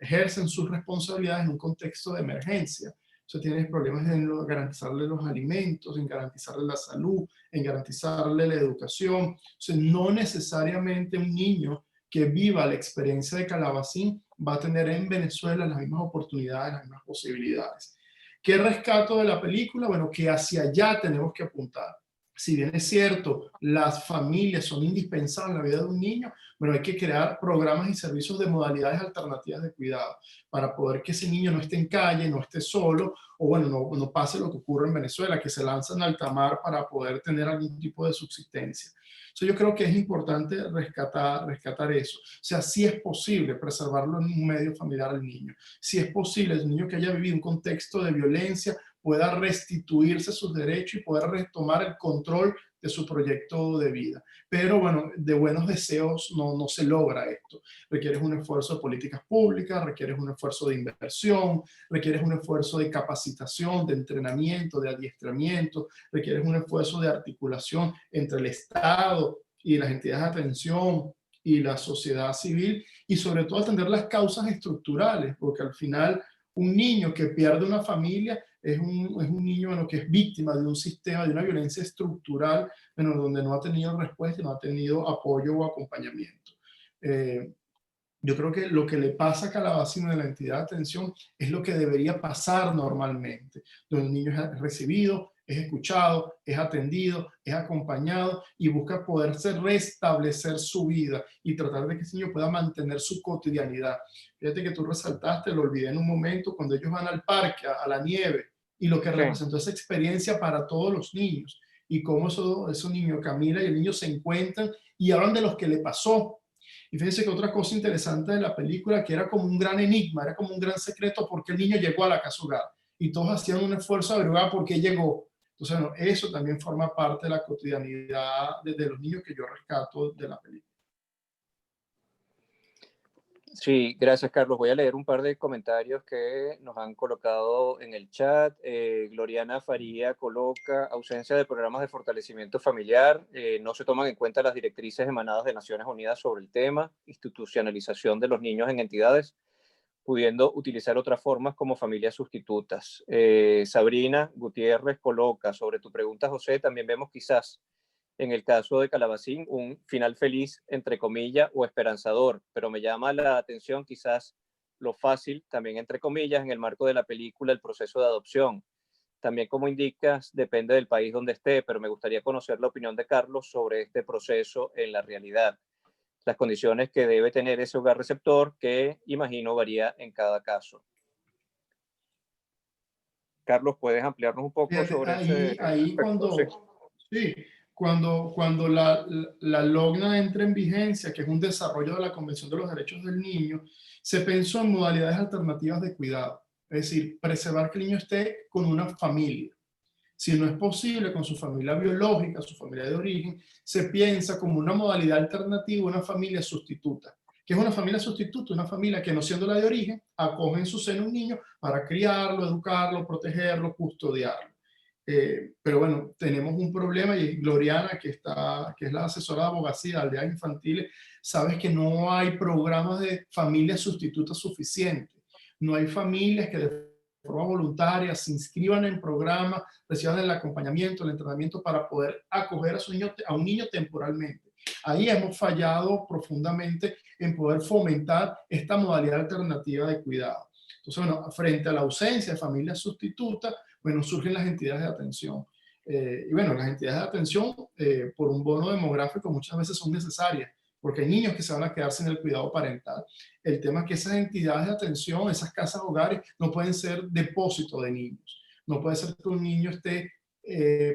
ejercen sus responsabilidades en un contexto de emergencia. O sea, tienes problemas en garantizarle los alimentos, en garantizarle la salud, en garantizarle la educación. O sea, no necesariamente un niño que viva la experiencia de Calabacín va a tener en Venezuela las mismas oportunidades, las mismas posibilidades. ¿Qué rescato de la película? Bueno, que hacia allá tenemos que apuntar. Si bien es cierto, las familias son indispensables en la vida de un niño, pero hay que crear programas y servicios de modalidades alternativas de cuidado para poder que ese niño no esté en calle, no esté solo, o bueno, no pase lo que ocurre en Venezuela, que se lanzan al alta mar para poder tener algún tipo de subsistencia. So, yo creo que es importante rescatar eso. O sea, sí es posible preservarlo en un medio familiar al niño. Sí es posible el niño que haya vivido un contexto de violencia pueda restituirse sus derechos y poder retomar el control de su proyecto de vida. Pero bueno, de buenos deseos no se logra esto. Requieres un esfuerzo de políticas públicas, requieres un esfuerzo de inversión, requieres un esfuerzo de capacitación, de entrenamiento, de adiestramiento, requieres un esfuerzo de articulación entre el Estado y las entidades de atención y la sociedad civil, y sobre todo atender las causas estructurales, porque al final un niño que pierde una familia es un niño, bueno, que es víctima de un sistema, de una violencia estructural, bueno, donde no ha tenido respuesta, no ha tenido apoyo o acompañamiento. Yo creo que lo que le pasa a Calabacín de la entidad de atención es lo que debería pasar normalmente, donde el niño es recibido, es escuchado, es atendido, es acompañado y busca poderse restablecer su vida y tratar de que ese niño pueda mantener su cotidianidad. Fíjate que tú resaltaste, lo olvidé en un momento, cuando ellos van al parque, a la nieve, y lo que representó esa experiencia para todos los niños, y cómo esos niños, Camila y el niño, se encuentran y hablan de lo que le pasó. Y fíjense que otra cosa interesante de la película, que era como un gran enigma, era como un gran secreto, porque el niño llegó a la casa hogar, y todos hacían un esfuerzo de averiguar por qué llegó. Entonces, bueno, eso también forma parte de la cotidianidad de los niños que yo rescato de la película. Sí, gracias, Carlos. Voy a leer un par de comentarios que nos han colocado en el chat. Gloriana Faría coloca: ausencia de programas de fortalecimiento familiar, no se toman en cuenta las directrices emanadas de Naciones Unidas sobre el tema, institucionalización de los niños en entidades, pudiendo utilizar otras formas como familias sustitutas. Sabrina Gutiérrez coloca: sobre tu pregunta, José, también vemos quizás en el caso de Calabacín un final feliz, entre comillas, o esperanzador, pero me llama la atención quizás lo fácil, también entre comillas, en el marco de la película, el proceso de adopción. También, como indicas, depende del país donde esté, pero me gustaría conocer la opinión de Carlos sobre este proceso en la realidad, las condiciones que debe tener ese hogar receptor, que imagino varía en cada caso. Carlos, ¿puedes ampliarnos un poco? Fíjate, sobre ahí aspecto? Cuando la LOGNA entra en vigencia, que es un desarrollo de la Convención de los Derechos del Niño, se pensó en modalidades alternativas de cuidado, es decir, preservar que el niño esté con una familia. Si no es posible con su familia biológica, su familia de origen, se piensa como una modalidad alternativa, una familia sustituta. ¿Qué es una familia sustituta? Una familia que, no siendo la de origen, acoge en su seno un niño para criarlo, educarlo, protegerlo, custodiarlo. Pero bueno, tenemos un problema, y Gloriana, que es la asesora de abogacía de aldeas infantiles, sabes que no hay programas de familias sustitutas suficientes. no hay familias que de forma voluntaria se inscriban en programas, reciban el acompañamiento, el entrenamiento para poder acoger a un niño temporalmente. Ahí hemos fallado profundamente en poder fomentar esta modalidad alternativa de cuidado. Entonces, bueno, frente a la ausencia de familias sustitutas, bueno, surgen las entidades de atención. Y bueno, las entidades de atención por un bono demográfico muchas veces son necesarias, porque hay niños que se van a quedar sin el cuidado parental. El tema es que esas entidades de atención, esas casas hogares, no pueden ser depósito de niños. No puede ser que un niño esté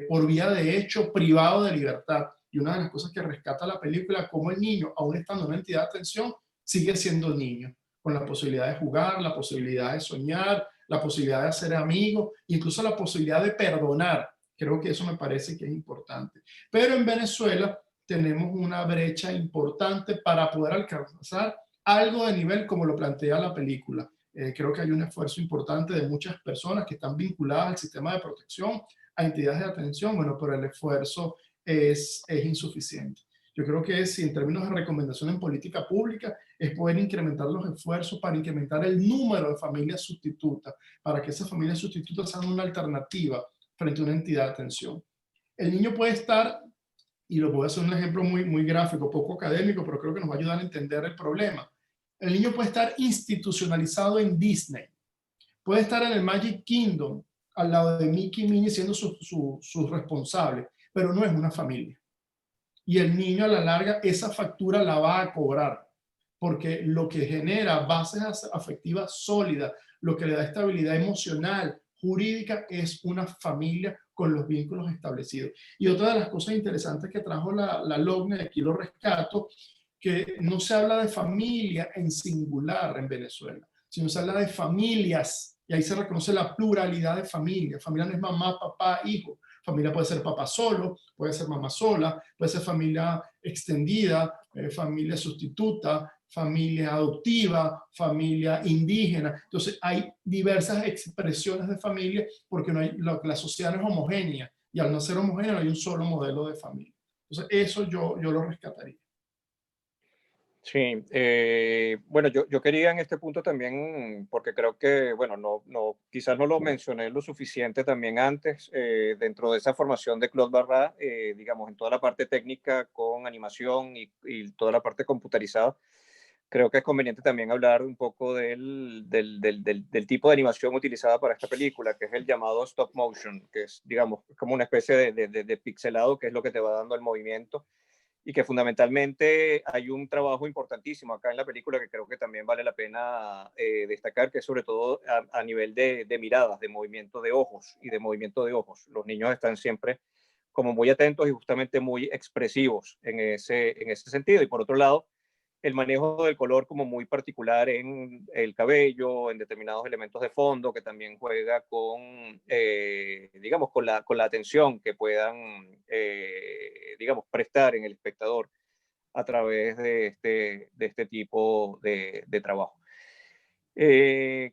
por vía de hecho privado de libertad. Y una de las cosas que rescata la película, como el niño, aún estando en una entidad de atención, sigue siendo niño, con la posibilidad de jugar, la posibilidad de soñar, la posibilidad de hacer amigos, incluso la posibilidad de perdonar. Creo que eso me parece que es importante. Pero en Venezuela tenemos una brecha importante para poder alcanzar algo de nivel como lo plantea la película. Creo que hay un esfuerzo importante de muchas personas que están vinculadas al sistema de protección, a entidades de atención, bueno, pero el esfuerzo es insuficiente. Yo creo que si en términos de recomendación en política pública es poder incrementar los esfuerzos para incrementar el número de familias sustitutas, para que esas familias sustitutas sean una alternativa frente a una entidad de atención. El niño puede estar, y lo voy a hacer un ejemplo muy gráfico, poco académico, pero creo que nos va a ayudar a entender el problema. El niño puede estar institucionalizado en Disney, puede estar en el Magic Kingdom, al lado de Mickey y Minnie siendo sus responsables, pero no es una familia. Y el niño a la larga esa factura la va a cobrar, porque lo que genera bases afectivas sólidas, lo que le da estabilidad emocional, jurídica, es una familia con los vínculos establecidos. Y otra de las cosas interesantes que trajo la LOCNE, aquí lo rescato, que no se habla de familia en singular en Venezuela, sino se habla de familias, y ahí se reconoce la pluralidad de familias. Familia no es mamá, papá, hijo. Familia puede ser papá solo, puede ser mamá sola, puede ser familia extendida, familia sustituta, familia adoptiva, familia indígena. Entonces hay diversas expresiones de familia porque no hay, la sociedad no es homogénea, y al no ser homogénea no hay un solo modelo de familia. Entonces eso yo lo rescataría. Sí, bueno, yo quería en este punto también, porque creo que, bueno, quizás no lo mencioné lo suficiente también antes, dentro de esa formación de Claude Barra, digamos, en toda la parte técnica con animación y toda la parte computarizada, creo que es conveniente también hablar un poco del tipo de animación utilizada para esta película, que es el llamado stop motion, que es, digamos, como una especie de pixelado, que es lo que te va dando el movimiento y que fundamentalmente hay un trabajo importantísimo acá en la película que creo que también vale la pena destacar, que es sobre todo a nivel de miradas, de movimiento de ojos y de movimiento de ojos. Los niños están siempre como muy atentos y justamente muy expresivos en ese sentido. Y por otro lado, el manejo del color como muy particular en el cabello, en determinados elementos de fondo, que también juega con, digamos, con la atención que puedan, digamos, prestar en el espectador a través de este tipo de trabajo.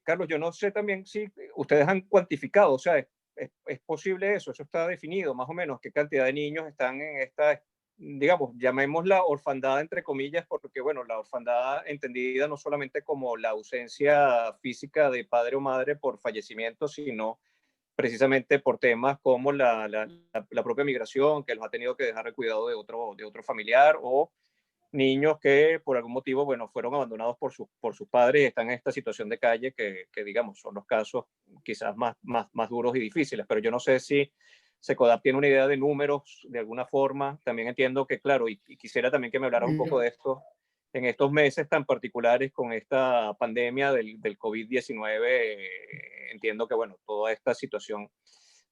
Carlos, yo no sé también si ustedes han cuantificado, o sea, es posible eso está definido más o menos, qué cantidad de niños están en esta, digamos, llamémosla orfandad entre comillas, porque bueno, la orfandad entendida no solamente como la ausencia física de padre o madre por fallecimiento, sino precisamente por temas como la propia migración, que los ha tenido que dejar el cuidado de otro familiar, o niños que por algún motivo, bueno, fueron abandonados por sus padres y están en esta situación de calle que digamos, son los casos quizás más duros y difíciles, pero yo no sé si Secodap tiene una idea de números de alguna forma. También entiendo que, claro, y quisiera también que me hablaras un poco de esto, en estos meses tan particulares con esta pandemia del COVID-19, entiendo que, bueno, toda esta situación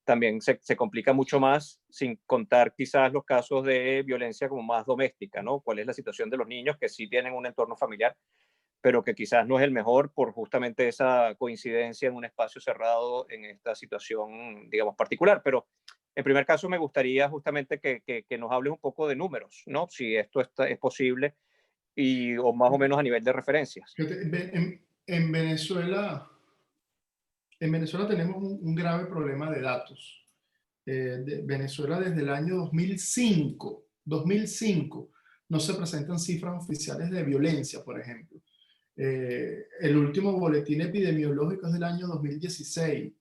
también se complica mucho más, sin contar quizás los casos de violencia como más doméstica, ¿no? ¿Cuál es la situación de los niños que sí tienen un entorno familiar, pero que quizás no es el mejor por justamente esa coincidencia en un espacio cerrado en esta situación, digamos, particular? Pero en primer caso me gustaría justamente que nos hables un poco de números, ¿no? Si esto es posible o más o menos a nivel de referencias. En Venezuela tenemos un grave problema de datos. Venezuela desde el año 2005 no se presentan cifras oficiales de violencia, por ejemplo. El último boletín epidemiológico es del año 2016.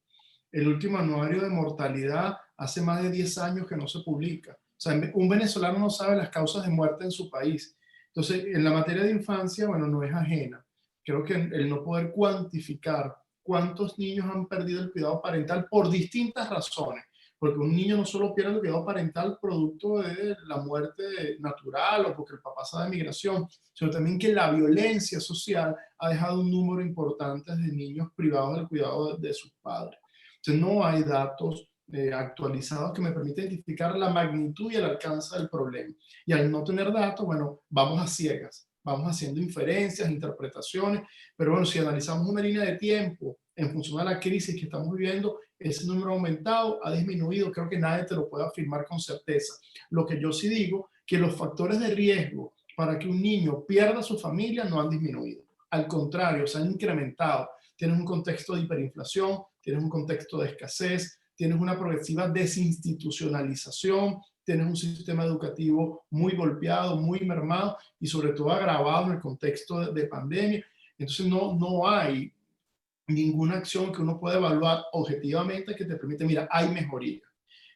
El último anuario de mortalidad hace más de 10 años que no se publica. O sea, un venezolano no sabe las causas de muerte en su país. Entonces, en la materia de infancia, bueno, no es ajena. Creo que el no poder cuantificar cuántos niños han perdido el cuidado parental por distintas razones, porque un niño no solo pierde el cuidado parental producto de la muerte natural o porque el papá se va de migración, sino también que la violencia social ha dejado un número importante de niños privados del cuidado de sus padres. Entonces no hay datos actualizados que me permitan identificar la magnitud y el alcance del problema. Y al no tener datos, bueno, vamos a ciegas, vamos haciendo inferencias, interpretaciones, pero bueno, si analizamos una línea de tiempo en función de la crisis que estamos viviendo, ese número ha aumentado, ha disminuido, creo que nadie te lo puede afirmar con certeza. Lo que yo sí digo, que los factores de riesgo para que un niño pierda a su familia no han disminuido. Al contrario, se han incrementado. Tienes un contexto de hiperinflación, tienes un contexto de escasez, tienes una progresiva desinstitucionalización, tienes un sistema educativo muy golpeado, muy mermado y sobre todo agravado en el contexto de pandemia. Entonces no hay ninguna acción que uno pueda evaluar objetivamente que te permite, mira, hay mejoría.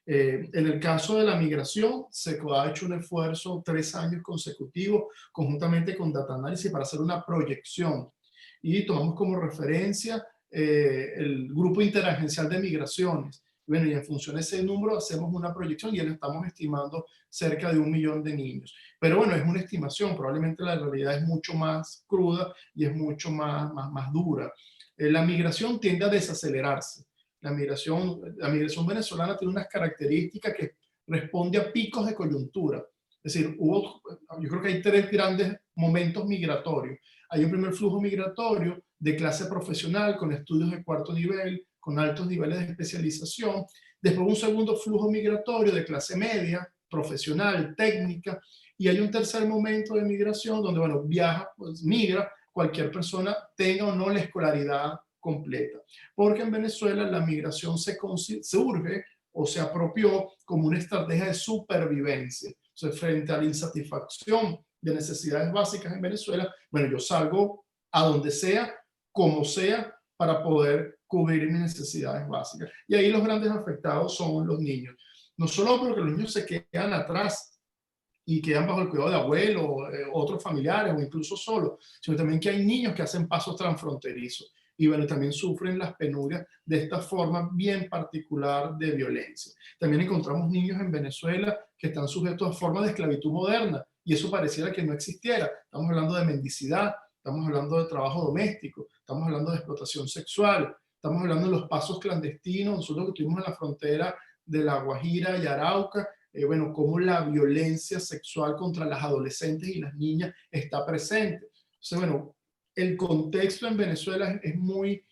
En el caso de la migración, se ha hecho un esfuerzo 3 años consecutivos conjuntamente con Data Analysis para hacer una proyección y tomamos como referencia el Grupo Interagencial de Migraciones. Bueno, y en función de ese número hacemos una proyección y ya le estamos estimando cerca de 1 millón de niños. Pero bueno, es una estimación, probablemente la realidad es mucho más cruda y es mucho más dura. La migración tiende a desacelerarse. La migración venezolana tiene unas características que responde a picos de coyuntura. Es decir, yo creo que hay 3 grandes momentos migratorios. Hay un primer flujo migratorio de clase profesional con estudios de 4º nivel, con altos niveles de especialización. Después un segundo flujo migratorio de clase media, profesional, técnica. Y hay un tercer momento de migración donde, bueno, migra cualquier persona, tenga o no la escolaridad completa. Porque en Venezuela la migración se urge o se apropió como una estrategia de supervivencia. O sea, frente a la insatisfacción de necesidades básicas en Venezuela, bueno, yo salgo a donde sea, como sea, para poder cubrir mis necesidades básicas. Y ahí los grandes afectados son los niños. No solo porque los niños se quedan atrás y quedan bajo el cuidado de abuelos, otros familiares o incluso solos, sino también que hay niños que hacen pasos transfronterizos y bueno, también sufren las penurias de esta forma bien particular de violencia. También encontramos niños en Venezuela que están sujetos a formas de esclavitud moderna y eso pareciera que no existiera. Estamos hablando de mendicidad, estamos hablando de trabajo doméstico, estamos hablando de explotación sexual, estamos hablando de los pasos clandestinos. Nosotros que estuvimos en la frontera de La Guajira y Arauca, bueno, cómo la violencia sexual contra las adolescentes y las niñas está presente. Entonces, bueno, el contexto en Venezuela es muy,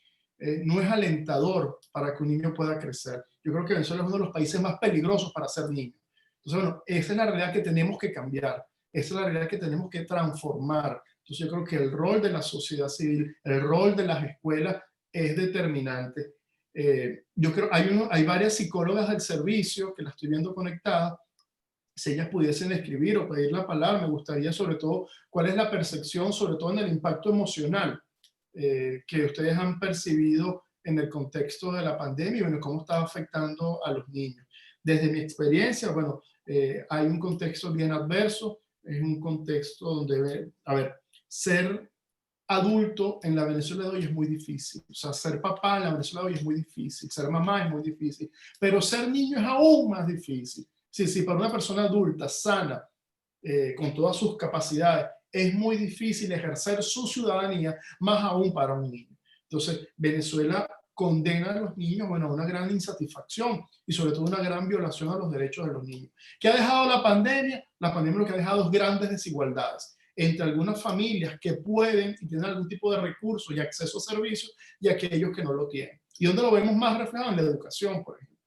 no es alentador para que un niño pueda crecer. Yo creo que Venezuela es uno de los países más peligrosos para ser niño. Entonces, bueno, esa es la realidad que tenemos que cambiar, esa es la realidad que tenemos que transformar. Entonces, yo creo que el rol de la sociedad civil, el rol de las escuelas es determinante. Yo creo hay varias psicólogas del servicio que la estoy viendo conectada. Si ellas pudiesen escribir o pedir la palabra, me gustaría sobre todo cuál es la percepción, sobre todo en el impacto emocional que ustedes han percibido en el contexto de la pandemia y bueno, cómo está afectando a los niños. Desde mi experiencia, bueno, hay un contexto bien adverso, es un contexto donde, a ver, ser adulto en la Venezuela de hoy es muy difícil. O sea, ser papá en la Venezuela de hoy es muy difícil, ser mamá es muy difícil, pero ser niño es aún más difícil. Sí, para una persona adulta, sana, con todas sus capacidades, es muy difícil ejercer su ciudadanía, más aún para un niño. Entonces, Venezuela condena a los niños, bueno, a una gran insatisfacción y sobre todo una gran violación a los derechos de los niños. ¿Qué ha dejado la pandemia? La pandemia lo que ha dejado es grandes desigualdades entre algunas familias que pueden y tienen algún tipo de recursos y acceso a servicios y aquellos que no lo tienen. ¿Y dónde lo vemos más reflejado? En la educación, por ejemplo.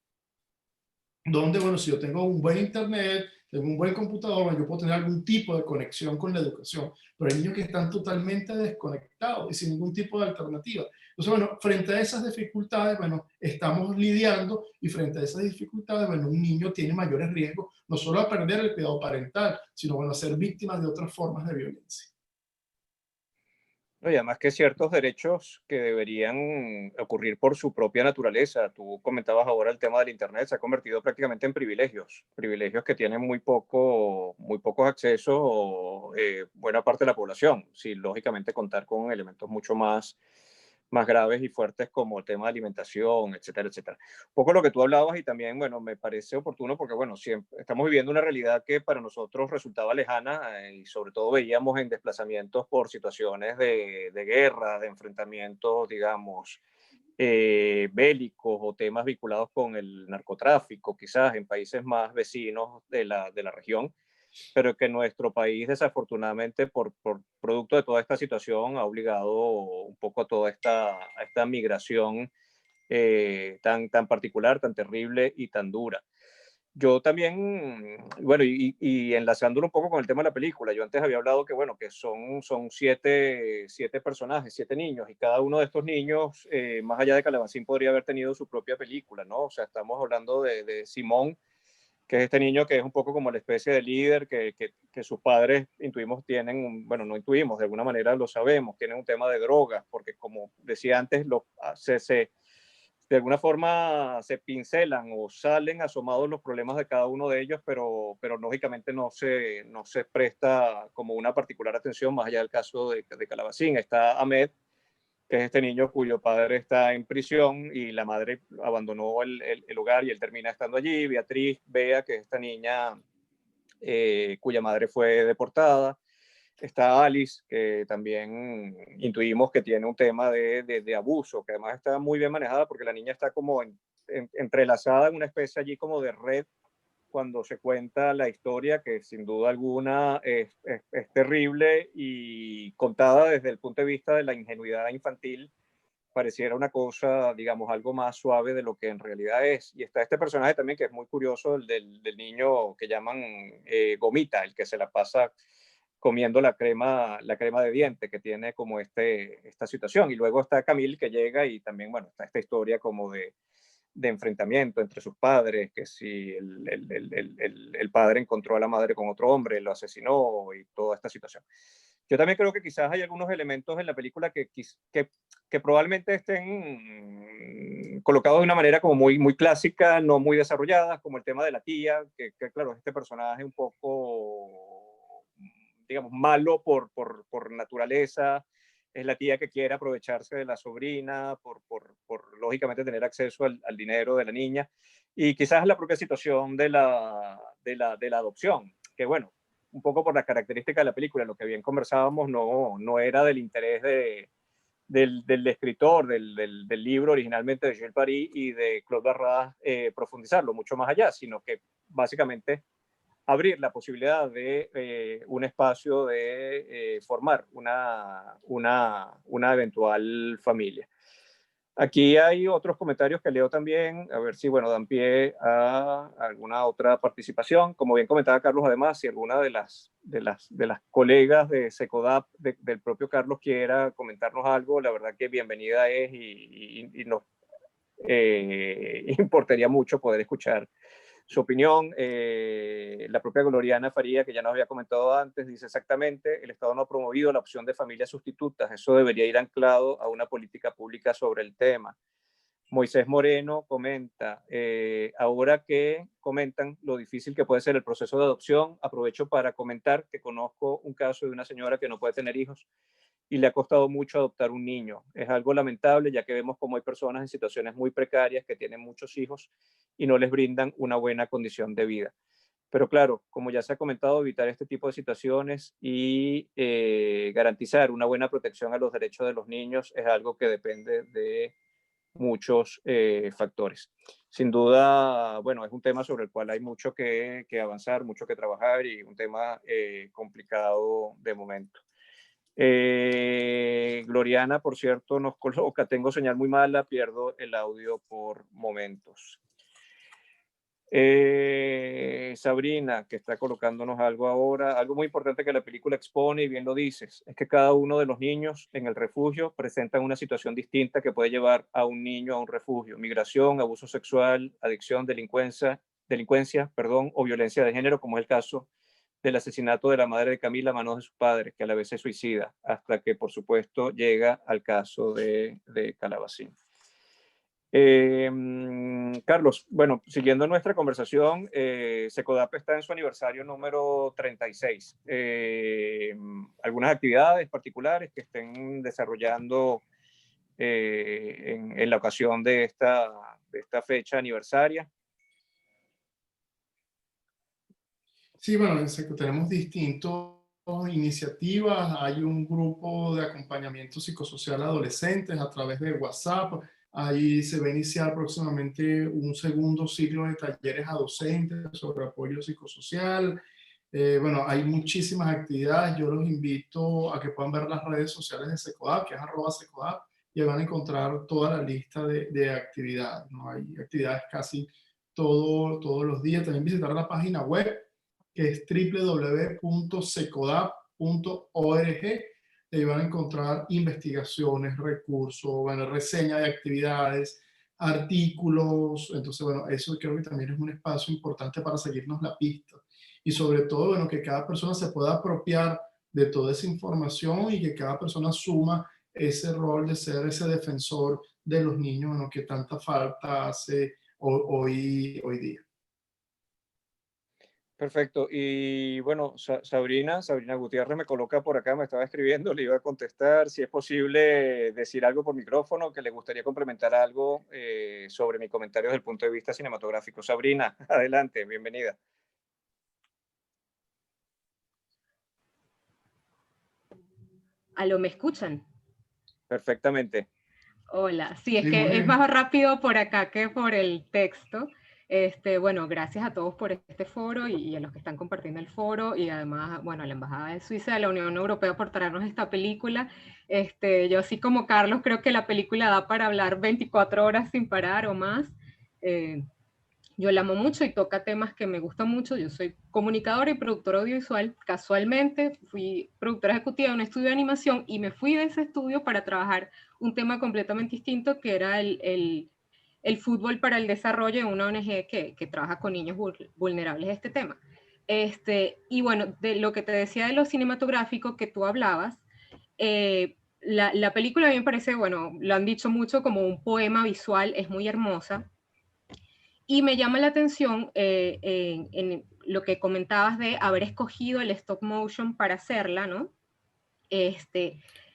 Donde, bueno, si yo tengo un buen internet, tengo un buen computador, bueno, yo puedo tener algún tipo de conexión con la educación, pero hay niños que están totalmente desconectados y sin ningún tipo de alternativa. Entonces, bueno, frente a esas dificultades, bueno, estamos lidiando y frente a esas dificultades, bueno, un niño tiene mayores riesgos, no solo a perder el cuidado parental, sino, bueno, a ser víctima de otras formas de violencia. No, y además que ciertos derechos que deberían ocurrir por su propia naturaleza. Tú comentabas ahora el tema del Internet, se ha convertido prácticamente en privilegios, privilegios que tienen muy pocos accesos o buena parte de la población, sin lógicamente contar con elementos mucho más graves y fuertes como el tema de alimentación, etcétera, etcétera. Un poco lo que tú hablabas y también, bueno, me parece oportuno porque, bueno, siempre estamos viviendo una realidad que para nosotros resultaba lejana y sobre todo veíamos en desplazamientos por situaciones de guerra, de enfrentamientos, digamos, bélicos o temas vinculados con el narcotráfico, quizás en países más vecinos de la región, pero que nuestro país desafortunadamente por producto de toda esta situación ha obligado un poco a toda a esta migración tan particular, tan terrible y tan dura. Yo también, bueno, y enlazándolo un poco con el tema de la película, yo antes había hablado que, bueno, que son siete personajes, siete niños, y cada uno de estos niños, más allá de Calabacín, podría haber tenido su propia película, ¿no? O sea, estamos hablando de Simón, que es este niño que es un poco como la especie de líder que sus padres intuimos tienen, bueno, no intuimos, de alguna manera lo sabemos, tienen un tema de drogas, porque como decía antes, de alguna forma se pincelan o salen asomados los problemas de cada uno de ellos, pero lógicamente no se presta como una particular atención más allá del caso de Calabacín. Está Ahmed, que es este niño cuyo padre está en prisión y la madre abandonó el hogar y él termina estando allí. Beatriz, Bea, que es esta niña cuya madre fue deportada. Está Alice, que también intuimos que tiene un tema de abuso, que además está muy bien manejada porque la niña está como entrelazada en una especie allí como de red cuando se cuenta la historia, que sin duda alguna es terrible y contada desde el punto de vista de la ingenuidad infantil, pareciera una cosa, digamos, algo más suave de lo que en realidad es. Y está este personaje también que es muy curioso, el del niño que llaman Gomita, el que se la pasa comiendo la crema de diente, que tiene como esta situación. Y luego está Camille, que llega y también, bueno, está esta historia como de enfrentamiento entre sus padres, que si el padre encontró a la madre con otro hombre, lo asesinó y toda esta situación. Yo también creo que quizás hay algunos elementos en la película que probablemente estén colocados de una manera como muy clásica, no muy desarrolladas, como el tema de la tía, que claro, este personaje un poco, digamos, malo por naturaleza, es la tía que quiere aprovecharse de la sobrina por lógicamente tener acceso al dinero de la niña y quizás la propia situación de la adopción, que bueno, un poco por la característica de la película, lo que bien conversábamos no era del interés del escritor, del libro originalmente de Jules Paris y de Claude Barras profundizarlo mucho más allá, sino que básicamente abrir la posibilidad de un espacio de formar una eventual familia. Aquí hay otros comentarios que leo también, a ver si, bueno, dan pie a alguna otra participación. Como bien comentaba Carlos, además, si alguna de las colegas de SECODAP, del propio Carlos, quiera comentarnos algo, la verdad que bienvenida es y nos importaría mucho poder escuchar su opinión. La propia Gloriana Faría, que ya nos había comentado antes, dice exactamente, el Estado no ha promovido la opción de familias sustitutas, eso debería ir anclado a una política pública sobre el tema. Moisés Moreno comenta, ahora que comentan lo difícil que puede ser el proceso de adopción, aprovecho para comentar que conozco un caso de una señora que no puede tener hijos y le ha costado mucho adoptar un niño. Es algo lamentable, ya que vemos cómo hay personas en situaciones muy precarias que tienen muchos hijos y no les brindan una buena condición de vida. Pero claro, como ya se ha comentado, evitar este tipo de situaciones y garantizar una buena protección a los derechos de los niños es algo que depende de muchos factores. Sin duda, bueno, es un tema sobre el cual hay mucho que avanzar, mucho que trabajar y un tema complicado de momento. Gloriana, por cierto, nos coloca, tengo señal muy mala, pierdo el audio por momentos. Sabrina, que está colocándonos algo ahora, algo muy importante que la película expone, y bien lo dices, es que cada uno de los niños en el refugio presentan una situación distinta que puede llevar a un niño a un refugio: migración, abuso sexual, adicción, delincuencia, o violencia de género, como es el caso del asesinato de la madre de Camila a manos de su padre, que a la vez se suicida, hasta que, por supuesto, llega al caso de Calabacín. Carlos, bueno, siguiendo nuestra conversación, Secodap está en su aniversario número 36. ¿Algunas actividades particulares que estén desarrollando en la ocasión de esta fecha aniversaria? Sí, bueno, tenemos distintas iniciativas. Hay un grupo de acompañamiento psicosocial a adolescentes a través de WhatsApp. Ahí se va a iniciar próximamente un segundo ciclo de talleres a docentes sobre apoyo psicosocial. Bueno, hay muchísimas actividades. Yo los invito a que puedan ver las redes sociales de Secodap, que es @Secodap, y van a encontrar toda la lista de actividades, ¿no? Hay actividades casi todos los días. También visitar la página web, que es www.secodap.org. Ahí van a encontrar investigaciones, recursos, bueno, reseñas de actividades, artículos. Entonces, bueno, eso creo que también es un espacio importante para seguirnos la pista. Y sobre todo, bueno, que cada persona se pueda apropiar de toda esa información y que cada persona suma ese rol de ser ese defensor de los niños, bueno, que tanta falta hace hoy día. Perfecto. Y bueno, Sabrina Gutiérrez me coloca por acá, me estaba escribiendo, le iba a contestar si es posible decir algo por micrófono, que le gustaría complementar algo sobre mi comentario desde el punto de vista cinematográfico. Sabrina, adelante, bienvenida. ¿Aló, me escuchan? Perfectamente. Hola, sí, es Sí, muy que es bien. más rápido por acá que por el texto. Bueno, gracias a todos por este foro y a los que están compartiendo el foro y además, bueno, a la Embajada de Suiza, de la Unión Europea por traernos esta película. Yo así como Carlos creo que la película da para hablar 24 horas sin parar o más. Yo la amo mucho y toca temas que me gustan mucho. Yo soy comunicadora y productora audiovisual. Casualmente fui productora ejecutiva de un estudio de animación y me fui de ese estudio para trabajar un tema completamente distinto, que era el fútbol para el desarrollo, de una ONG que trabaja con niños vulnerables de este tema. Y bueno, de lo que te decía de lo cinematográfico que tú hablabas, la película a mí me parece, bueno, lo han dicho mucho, como un poema visual, es muy hermosa. Y me llama la atención en lo que comentabas de haber escogido el stop motion para hacerla, ¿no?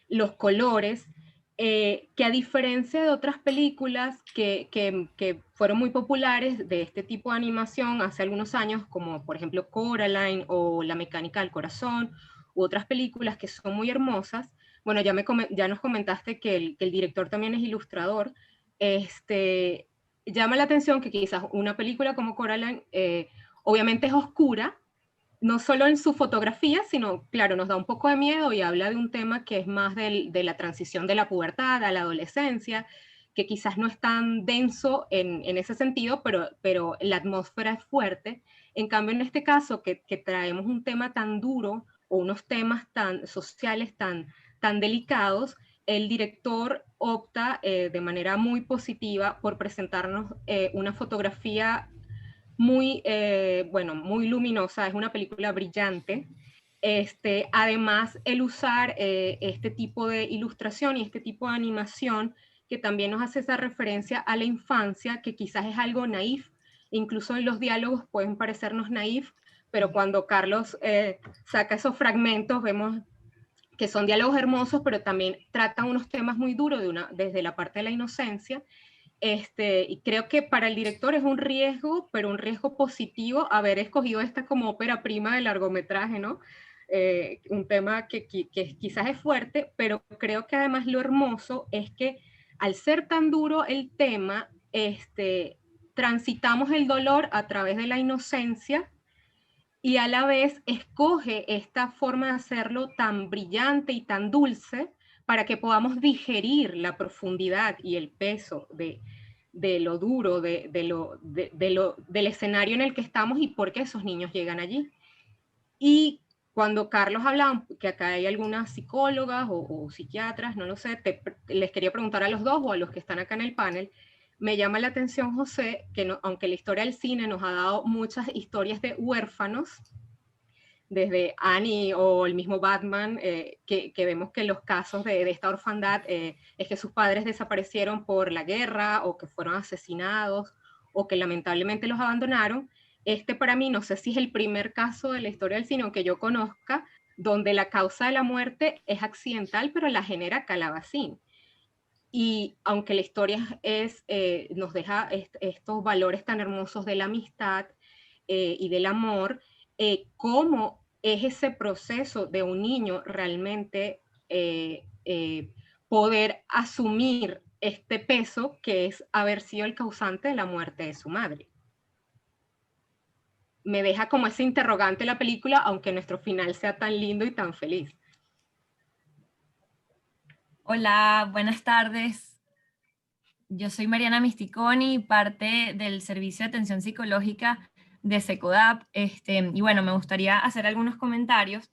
Los colores, que a diferencia de otras películas que fueron muy populares de este tipo de animación hace algunos años, como por ejemplo Coraline o La Mecánica del Corazón, u otras películas que son muy hermosas. Bueno, ya nos comentaste que el director también es ilustrador. Llama la atención que quizás una película como Coraline obviamente es oscura, no solo en su fotografía, sino, claro, nos da un poco de miedo y habla de un tema que es más de la transición de la pubertad a la adolescencia, que quizás no es tan denso en ese sentido, pero la atmósfera es fuerte. En cambio, en este caso, que traemos un tema tan duro o unos temas tan sociales, tan delicados, el director opta de manera muy positiva por presentarnos una fotografía muy, bueno, muy luminosa, es una película brillante. Además, el usar este tipo de ilustración y este tipo de animación que también nos hace esa referencia a la infancia, que quizás es algo naif, incluso en los diálogos pueden parecernos naif, pero cuando Carlos saca esos fragmentos vemos que son diálogos hermosos, pero también tratan unos temas muy duros desde la parte de la inocencia. Y creo que para el director es un riesgo, pero un riesgo positivo, haber escogido esta como ópera prima de largometraje, ¿no? Un tema que quizás es fuerte, pero creo que además lo hermoso es que al ser tan duro el tema, transitamos el dolor a través de la inocencia y a la vez escoge esta forma de hacerlo tan brillante y tan dulce para que podamos digerir la profundidad y el peso de lo duro, del escenario en el que estamos y por qué esos niños llegan allí. Y cuando Carlos hablaba, que acá hay algunas psicólogas o psiquiatras, no lo sé, les quería preguntar a los dos o a los que están acá en el panel, me llama la atención, José, que no, aunque la historia del cine nos ha dado muchas historias de huérfanos, desde Annie o el mismo Batman, que vemos que los casos de esta orfandad es que sus padres desaparecieron por la guerra o que fueron asesinados o que lamentablemente los abandonaron. Este para mí, no sé si es el primer caso de la historia del cine, aunque yo conozca, donde la causa de la muerte es accidental, pero la genera Calabacín. Y aunque la historia nos deja estos valores tan hermosos de la amistad y del amor, cómo es ese proceso de un niño realmente poder asumir este peso que es haber sido el causante de la muerte de su madre. Me deja como ese interrogante la película, aunque nuestro final sea tan lindo y tan feliz. Hola, buenas tardes. Yo soy Mariana Misticoni, parte del Servicio de Atención Psicológica de Secodap. Y bueno, me gustaría hacer algunos comentarios,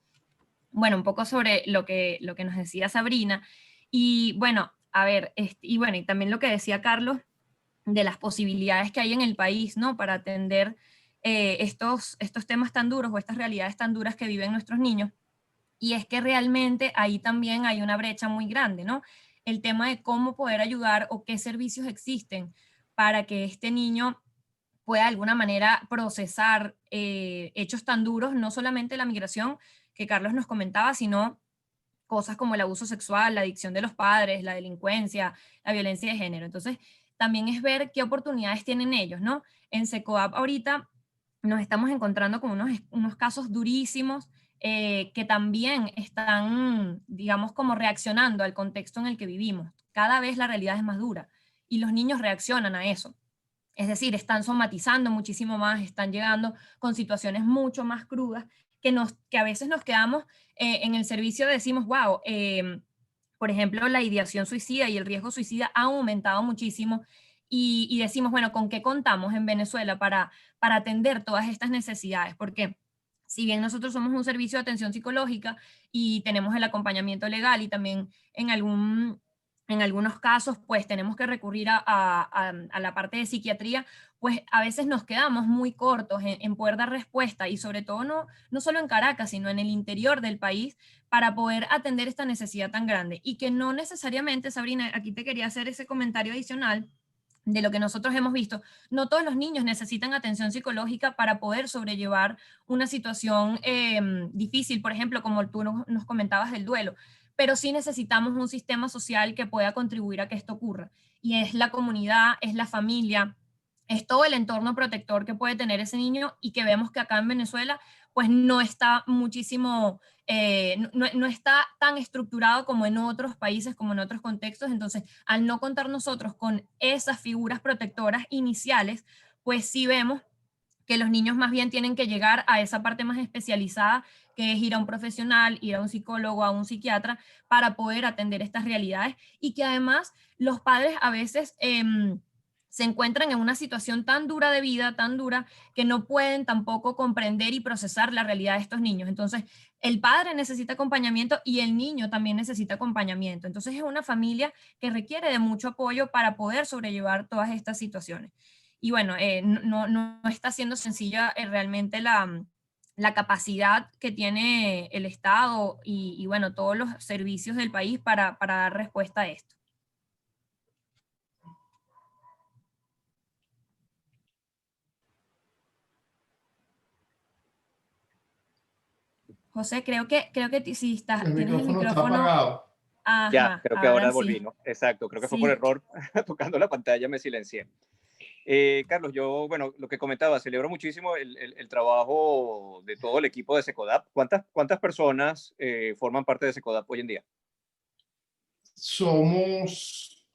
bueno, un poco sobre lo que nos decía Sabrina. Y bueno, a ver, y también lo que decía Carlos, de las posibilidades que hay en el país, ¿no? Para atender estos temas tan duros o estas realidades tan duras que viven nuestros niños. Y es que realmente ahí también hay una brecha muy grande, ¿no? El tema de cómo poder ayudar o qué servicios existen para que este niño pueda de alguna manera procesar hechos tan duros, no solamente la migración que Carlos nos comentaba, sino cosas como el abuso sexual, la adicción de los padres, la delincuencia, la violencia de género. Entonces, también es ver qué oportunidades tienen ellos, ¿no? En Secodap ahorita nos estamos encontrando con unos casos durísimos que también están, digamos, como reaccionando al contexto en el que vivimos. Cada vez la realidad es más dura y los niños reaccionan a eso. Es decir, están somatizando muchísimo más, están llegando con situaciones mucho más crudas que a veces nos quedamos en el servicio, decimos, wow, por ejemplo, la ideación suicida y el riesgo suicida ha aumentado muchísimo y decimos, bueno, ¿con qué contamos en Venezuela para atender todas estas necesidades? Porque si bien nosotros somos un servicio de atención psicológica y tenemos el acompañamiento legal y también en algunos casos, pues tenemos que recurrir a la parte de psiquiatría, pues a veces nos quedamos muy cortos en poder dar respuesta y sobre todo no solo en Caracas, sino en el interior del país para poder atender esta necesidad tan grande. Y que no necesariamente, Sabrina, aquí te quería hacer ese comentario adicional de lo que nosotros hemos visto, no todos los niños necesitan atención psicológica para poder sobrellevar una situación difícil, por ejemplo, como tú nos comentabas del duelo, pero sí necesitamos un sistema social que pueda contribuir a que esto ocurra. Y es la comunidad, es la familia, es todo el entorno protector que puede tener ese niño y que vemos que acá en Venezuela pues no está muchísimo, no está tan estructurado como en otros países, como en otros contextos. Entonces, al no contar nosotros con esas figuras protectoras iniciales, pues sí vemos que los niños más bien tienen que llegar a esa parte más especializada, que es ir a un profesional, ir a un psicólogo, a un psiquiatra, para poder atender estas realidades y que además los padres a veces se encuentran en una situación tan dura de vida, tan dura, que no pueden tampoco comprender y procesar la realidad de estos niños. Entonces, el padre necesita acompañamiento y el niño también necesita acompañamiento. Entonces, es una familia que requiere de mucho apoyo para poder sobrellevar todas estas situaciones. Y bueno, no está siendo sencilla realmente la capacidad que tiene el Estado y bueno, todos los servicios del país para dar respuesta a esto. José, creo que si estás, El tienes el micrófono está micrófono. apagado. Ajá, Ya, creo que ahora sí. volví, ¿no? Exacto, creo que fue Sí. por error, tocando la pantalla me silencié. Carlos, yo, bueno, lo que comentaba, celebro muchísimo el trabajo de todo el equipo de Secodap. ¿Cuántas personas forman parte de Secodap hoy en día? Somos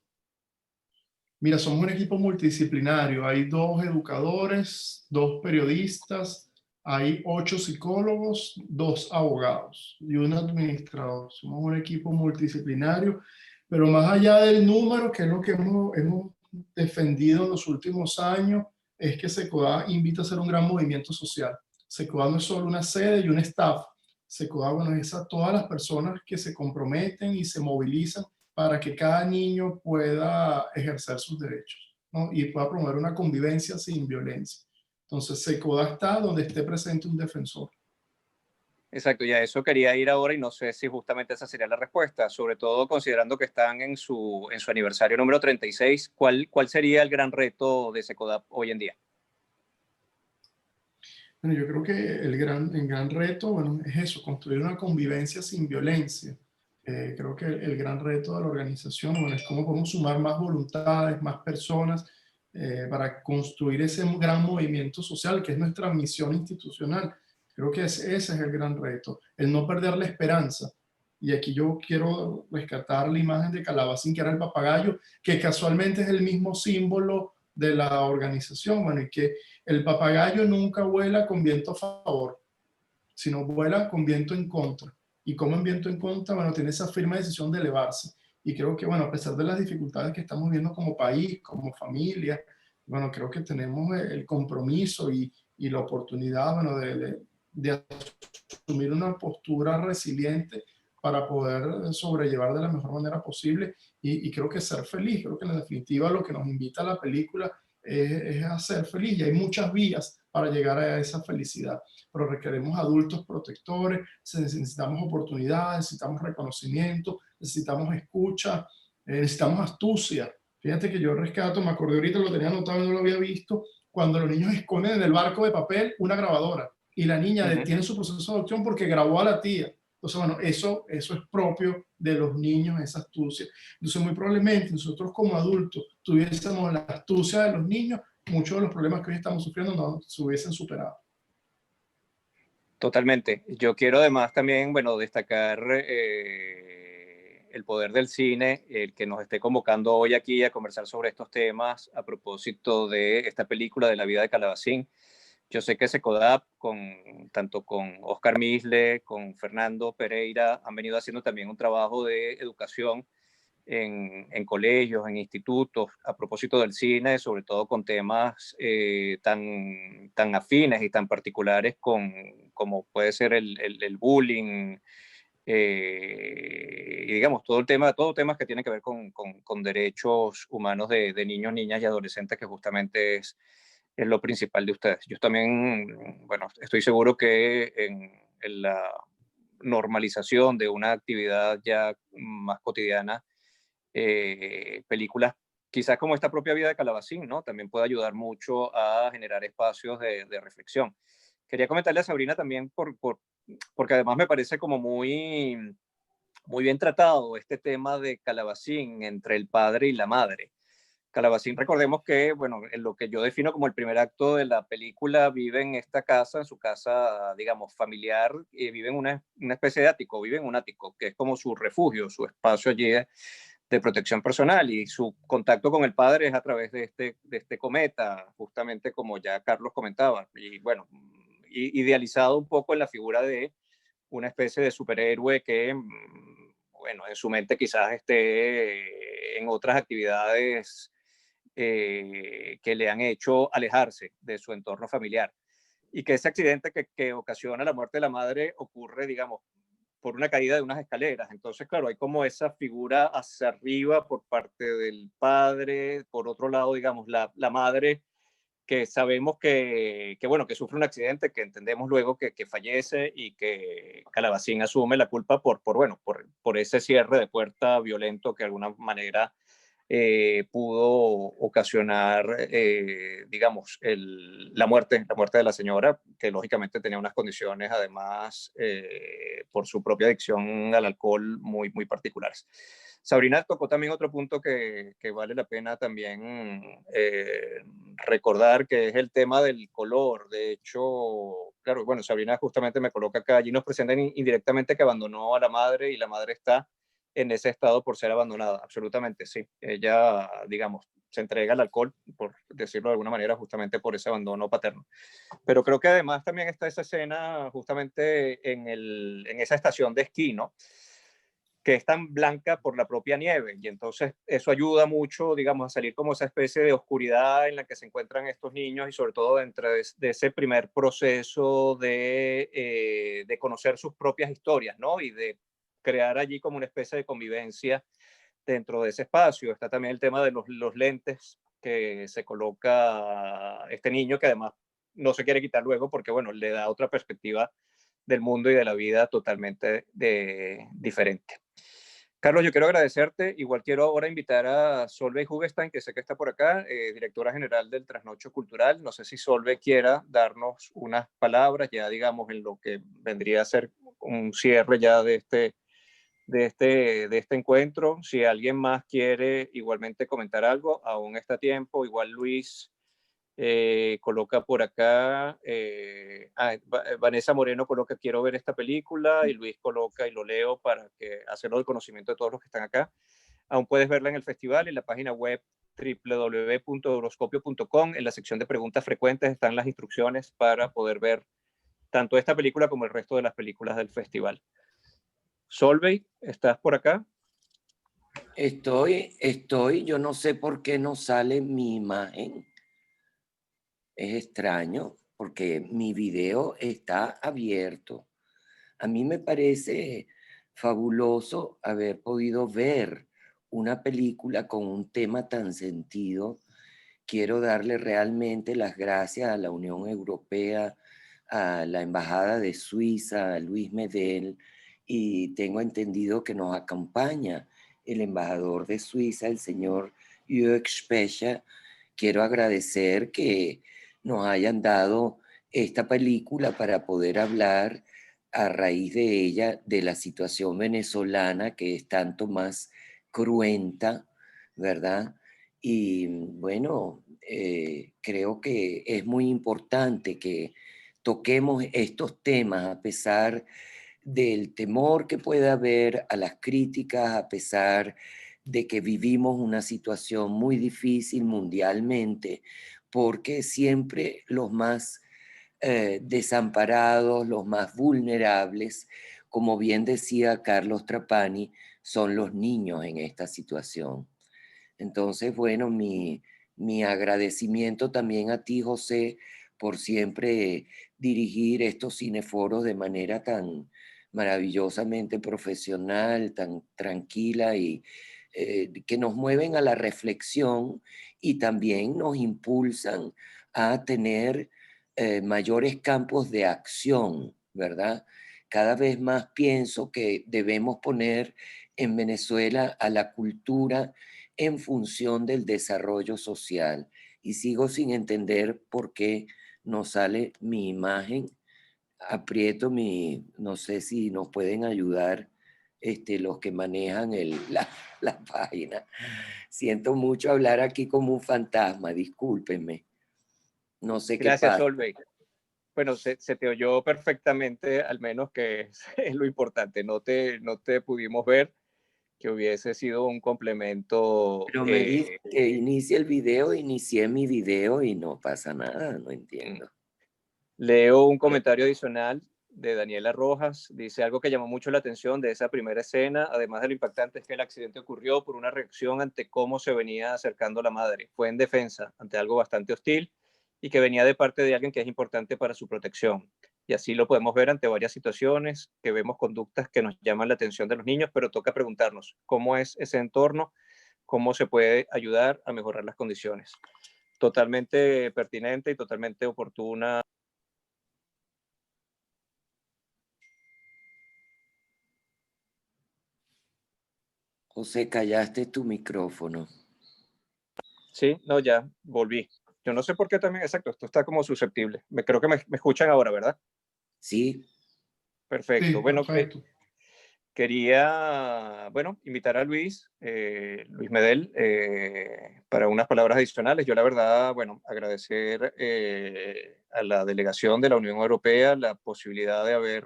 un equipo multidisciplinario. Hay 2 educadores, 2 periodistas, hay 8 psicólogos, 2 abogados y un administrador. Somos un equipo multidisciplinario, pero más allá del número, que es lo que hemos defendido en los últimos años, es que Secodap invita a hacer un gran movimiento social. Secodap no es solo una sede y un staff. Secodap, bueno, es a todas las personas que se comprometen y se movilizan para que cada niño pueda ejercer sus derechos, ¿no? Y pueda promover una convivencia sin violencia. Entonces, Secodap está donde esté presente un defensor. Exacto, y a eso quería ir ahora y no sé si justamente esa sería la respuesta, sobre todo considerando que están en su aniversario número 36. ¿Cuál sería el gran reto de Secodap hoy en día? Bueno, yo creo que el gran reto, bueno, es eso, construir una convivencia sin violencia. Creo que el gran reto de la organización, bueno, es cómo podemos sumar más voluntades, más personas, para construir ese gran movimiento social que es nuestra misión institucional. Creo que ese es el gran reto, el no perder la esperanza. Y aquí yo quiero rescatar la imagen de Calabacín, que era el papagayo, que casualmente es el mismo símbolo de la organización, bueno, y que el papagayo nunca vuela con viento a favor, sino vuela con viento en contra. Y como en viento en contra, bueno, tiene esa firme decisión de elevarse. Y creo que, bueno, a pesar de las dificultades que estamos viendo como país, como familia, bueno, creo que tenemos el compromiso y la oportunidad, bueno, de asumir una postura resiliente para poder sobrellevar de la mejor manera posible y creo que ser feliz, creo que en definitiva lo que nos invita a la película es a ser feliz y hay muchas vías para llegar a esa felicidad, pero requeremos adultos protectores, necesitamos oportunidades, necesitamos reconocimiento, necesitamos escucha, necesitamos astucia. Fíjate que yo rescato, me acordé ahorita, lo tenía anotado y no lo había visto, cuando los niños esconden en el barco de papel una grabadora y la niña detiene su proceso de adopción porque grabó a la tía. Entonces, bueno, eso es propio de los niños, esa astucia. Entonces, muy probablemente nosotros como adultos tuviésemos la astucia de los niños, muchos de los problemas que hoy estamos sufriendo no se hubiesen superado. Totalmente. Yo quiero además también, bueno, destacar el poder del cine, el que nos esté convocando hoy aquí a conversar sobre estos temas a propósito de esta película de la vida de Calabacín. Yo sé que Secodap, tanto con Oscar Misle, con Fernando Pereira, han venido haciendo también un trabajo de educación colegios, en institutos, a propósito del cine, sobre todo con temas tan afines y tan particulares como puede ser el bullying, y digamos, todo temas que tienen que ver con derechos humanos de niños, niñas y adolescentes, que justamente es lo principal de ustedes. Yo también, bueno, estoy seguro que en la normalización de una actividad ya más cotidiana, películas quizás como esta propia vida de Calabacín, ¿no? También puede ayudar mucho a generar espacios de reflexión. Quería comentarle a Sabrina también porque además me parece como muy bien tratado este tema de Calabacín entre el padre y la madre. Calabacín, recordemos que, bueno, en lo que yo defino como el primer acto de la película, vive en esta casa, en su casa, digamos, familiar, y vive en una especie de ático, vive en un ático, que es como su refugio, su espacio allí de protección personal, y su contacto con el padre es a través de este cometa, justamente como ya Carlos comentaba, y bueno, idealizado un poco en la figura de una especie de superhéroe que, bueno, en su mente quizás esté en otras actividades que le han hecho alejarse de su entorno familiar. Y que ese accidente que ocasiona la muerte de la madre ocurre, digamos, por una caída de unas escaleras. Entonces, claro, hay como esa figura hacia arriba por parte del padre, por otro lado, digamos, la madre que sabemos bueno, que sufre un accidente, que entendemos luego que fallece y que Calabacín asume la culpa bueno, por ese cierre de puerta violento que de alguna manera pudo ocasionar, digamos, la muerte de la señora, que lógicamente tenía unas condiciones, además, por su propia adicción al alcohol, muy particulares. Sabrina tocó también otro punto que vale la pena también recordar, que es el tema del color. De hecho, claro, bueno, Sabrina justamente me coloca acá, allí nos presentan indirectamente que abandonó a la madre y la madre está en ese estado por ser abandonada. Absolutamente, sí. Ella, digamos, se entrega al alcohol, por decirlo de alguna manera, justamente por ese abandono paterno. Pero creo que además también está esa escena justamente en esa estación de esquí, ¿no? Que es tan blanca por la propia nieve, y entonces eso ayuda mucho, digamos, a salir como esa especie de oscuridad en la que se encuentran estos niños, y sobre todo dentro de ese primer proceso de conocer sus propias historias, ¿no? Y de crear allí como una especie de convivencia dentro de ese espacio. Está también el tema de los lentes que se coloca este niño, que además no se quiere quitar luego porque, bueno, le da otra perspectiva del mundo y de la vida totalmente diferente. Carlos, yo quiero agradecerte. Igual quiero ahora invitar a Solveig Hugestein, que sé que está por acá, directora general del Trasnocho Cultural. No sé si Solveig quiera darnos unas palabras, ya digamos, en lo que vendría a ser un cierre ya de este encuentro. Si alguien más quiere igualmente comentar algo, aún está a tiempo. Igual Luis coloca por acá, Vanessa Moreno coloca quiero ver esta película, y Luis coloca y lo leo para hacerlo del conocimiento de todos los que están acá. Aún puedes verla en el festival, en la página web www.euroscopio.com. En la sección de preguntas frecuentes están las instrucciones para poder ver tanto esta película como el resto de las películas del festival. Solveig, ¿estás por acá? Estoy, yo no sé por qué no sale mi imagen. Es extraño porque mi video está abierto. A mí me parece fabuloso haber podido ver una película con un tema tan sentido. Quiero darle realmente las gracias a la Unión Europea, a la Embajada de Suiza, a Luis Medel, y tengo entendido que nos acompaña el embajador de Suiza, el señor Jörg Specher. Quiero agradecer que nos hayan dado esta película para poder hablar a raíz de ella de la situación venezolana, que es tanto más cruenta, ¿verdad? Y bueno, creo que es muy importante que toquemos estos temas a pesar del temor que puede haber, a las críticas, a pesar de que vivimos una situación muy difícil mundialmente, porque siempre los más desamparados, los más vulnerables, como bien decía Carlos Trapani, son los niños en esta situación. Entonces, bueno, mi agradecimiento también a ti, José, por siempre dirigir estos cineforos de manera tan maravillosamente profesional, tan tranquila y que nos mueven a la reflexión y también nos impulsan a tener mayores campos de acción, ¿verdad? Cada vez más pienso que debemos poner en Venezuela a la cultura en función del desarrollo social. Y sigo sin entender por qué no sale mi imagen. Aprieto no sé si nos pueden ayudar los que manejan la página. Siento mucho hablar aquí como un fantasma, discúlpenme. No sé qué Gracias, pasa. Solveig. Bueno, se te oyó perfectamente, al menos, que es lo importante. No te pudimos ver, que hubiese sido un complemento. Pero me dice que inicie el video, inicié mi video y no pasa nada, no entiendo. Leo un comentario adicional de Daniela Rojas. Dice algo que llamó mucho la atención de esa primera escena, además de lo impactante, es que el accidente ocurrió por una reacción ante cómo se venía acercando la madre. Fue en defensa ante algo bastante hostil y que venía de parte de alguien que es importante para su protección. Y así lo podemos ver ante varias situaciones, que vemos conductas que nos llaman la atención de los niños, pero toca preguntarnos cómo es ese entorno, cómo se puede ayudar a mejorar las condiciones. Totalmente pertinente y totalmente oportuna. José, callaste tu micrófono. Sí, no, ya volví. Yo no sé por qué también, exacto, esto está como susceptible. Creo que me escuchan ahora, ¿verdad? Sí. Perfecto. Sí, Bueno, perfecto. quería, invitar a Luis, Luis Medel, para unas palabras adicionales. Yo la verdad, agradecer a la delegación de la Unión Europea la posibilidad de haber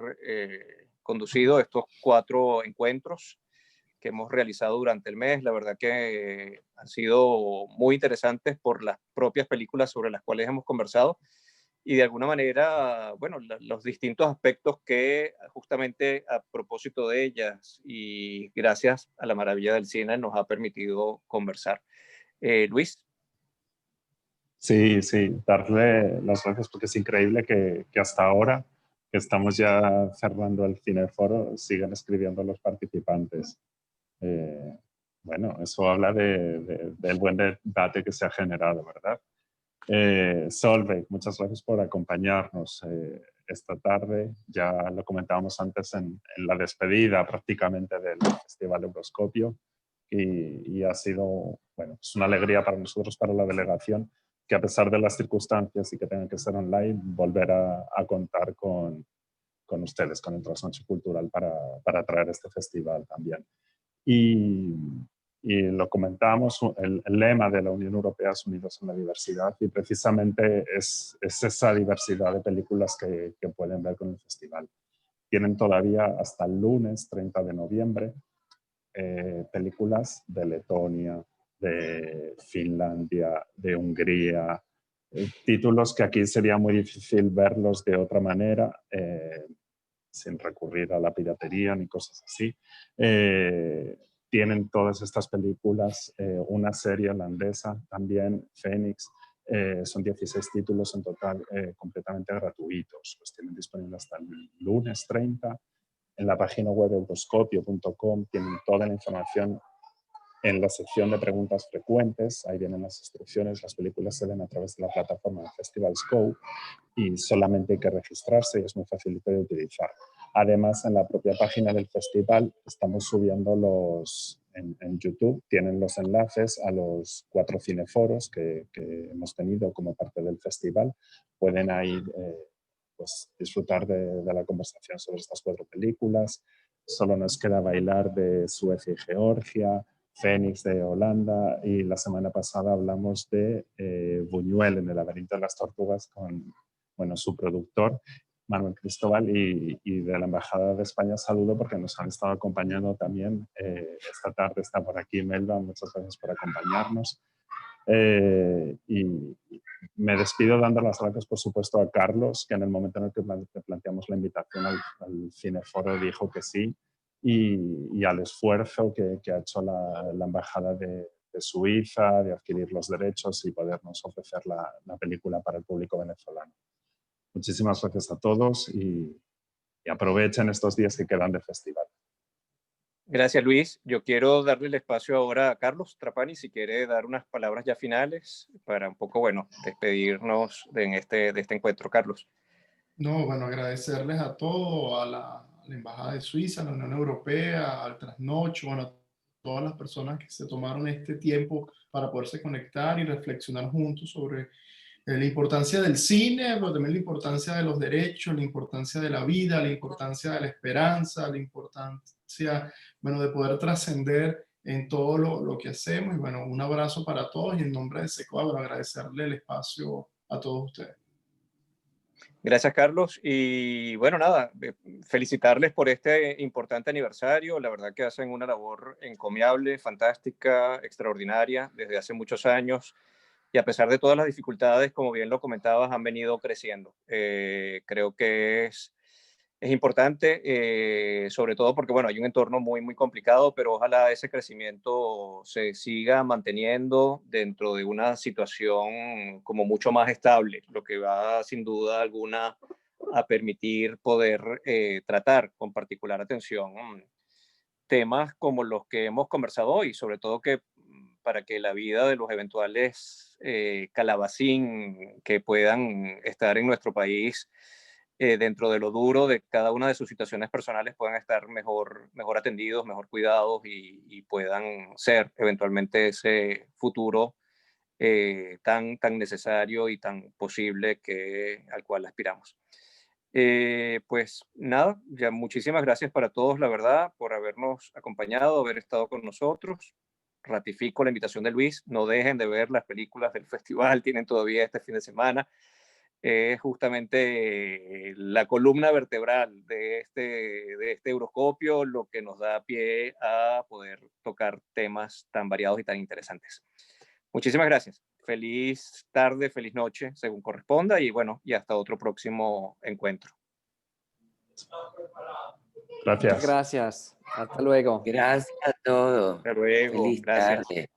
conducido estos 4 encuentros que hemos realizado durante el mes. La verdad que han sido muy interesantes por las propias películas sobre las cuales hemos conversado y de alguna manera, los distintos aspectos que justamente a propósito de ellas y gracias a la maravilla del cine nos ha permitido conversar. Luis. Sí, darle las gracias porque es increíble que hasta ahora, que estamos ya cerrando el cineforo, sigan escribiendo los participantes. Eso habla del buen debate que se ha generado, ¿verdad? Solveig, muchas gracias por acompañarnos. esta tarde. Ya lo comentábamos antes en la despedida prácticamente del Festival Euroscopio y ha sido, bueno, es una alegría para nosotros, para la delegación, que a pesar de las circunstancias y que tengan que ser online, volver a contar con ustedes, con el Trasnoche Cultural, para traer este festival también. Y lo comentábamos, el lema de la Unión Europea es Unidos en la Diversidad, y precisamente es esa diversidad de películas que pueden ver con el festival. Tienen todavía hasta el lunes 30 de noviembre películas de Letonia, de Finlandia, de Hungría, títulos que aquí sería muy difícil verlos de otra manera, sin recurrir a la piratería ni cosas así. Tienen todas estas películas, una serie holandesa también, Phoenix, son 16 títulos en total completamente gratuitos. Los tienen disponibles hasta el lunes 30. En la página web euroscopio.com tienen toda la información en la sección de preguntas frecuentes. Ahí vienen las instrucciones. Las películas se ven a través de la plataforma de Festivals Go y solamente hay que registrarse y es muy facilito de utilizar. Además, en la propia página del festival estamos subiendo en YouTube, tienen los enlaces a los 4 cineforos que hemos tenido como parte del festival. Pueden ahí pues, disfrutar de la conversación sobre estas 4 películas. Solo nos queda bailar de Suecia y Georgia, Phoenix de Holanda, y la semana pasada hablamos de Buñuel en el laberinto de las tortugas con su productor Manuel Cristóbal, y de la Embajada de España saludo porque nos han estado acompañando también esta tarde. Está por aquí Melba, muchas gracias por acompañarnos. Y me despido dando las gracias, por supuesto, a Carlos, que en el momento en el que planteamos la invitación al Cineforo dijo que sí, y al esfuerzo que ha hecho la Embajada de Suiza de adquirir los derechos y podernos ofrecer la película para el público venezolano. Muchísimas gracias a todos y aprovechen estos días que quedan de festival. Gracias, Luis. Yo quiero darle el espacio ahora a Carlos Trapani, si quiere dar unas palabras ya finales para un poco, bueno, despedirnos de este encuentro. Carlos. No, bueno, agradecerles a todos, a la Embajada de Suiza, a la Unión Europea, al Trasnoche, bueno, a todas las personas que se tomaron este tiempo para poderse conectar y reflexionar juntos sobre la importancia del cine, pero también la importancia de los derechos, la importancia de la vida, la importancia de la esperanza, la importancia, bueno, de poder trascender en todo lo que hacemos. Y bueno, un abrazo para todos y en nombre de SECODAP, bueno, agradecerle el espacio a todos ustedes. Gracias, Carlos. Y bueno, nada, felicitarles por este importante aniversario. La verdad que hacen una labor encomiable, fantástica, extraordinaria desde hace muchos años. Y a pesar de todas las dificultades, como bien lo comentabas, han venido creciendo. Creo que es importante, sobre todo porque, bueno, hay un entorno muy, muy complicado, pero ojalá ese crecimiento se siga manteniendo dentro de una situación como mucho más estable, lo que va sin duda alguna a permitir poder tratar con particular atención temas como los que hemos conversado hoy, sobre todo que para que la vida de los eventuales calabacín que puedan estar en nuestro país dentro de lo duro de cada una de sus situaciones personales puedan estar mejor atendidos, mejor cuidados y puedan ser eventualmente ese futuro tan necesario y tan posible al cual aspiramos. Pues nada, ya muchísimas gracias para todos, la verdad, por habernos acompañado, haber estado con nosotros. Ratifico la invitación de Luis, no dejen de ver las películas del festival, tienen todavía este fin de semana. Es justamente la columna vertebral de este Euroscopio, lo que nos da pie a poder tocar temas tan variados y tan interesantes. Muchísimas gracias. Feliz tarde, feliz noche, según corresponda, y bueno, y hasta otro próximo encuentro. Gracias. Muchas gracias. Hasta luego. Gracias a todos. Hasta luego. Feliz Gracias. tarde.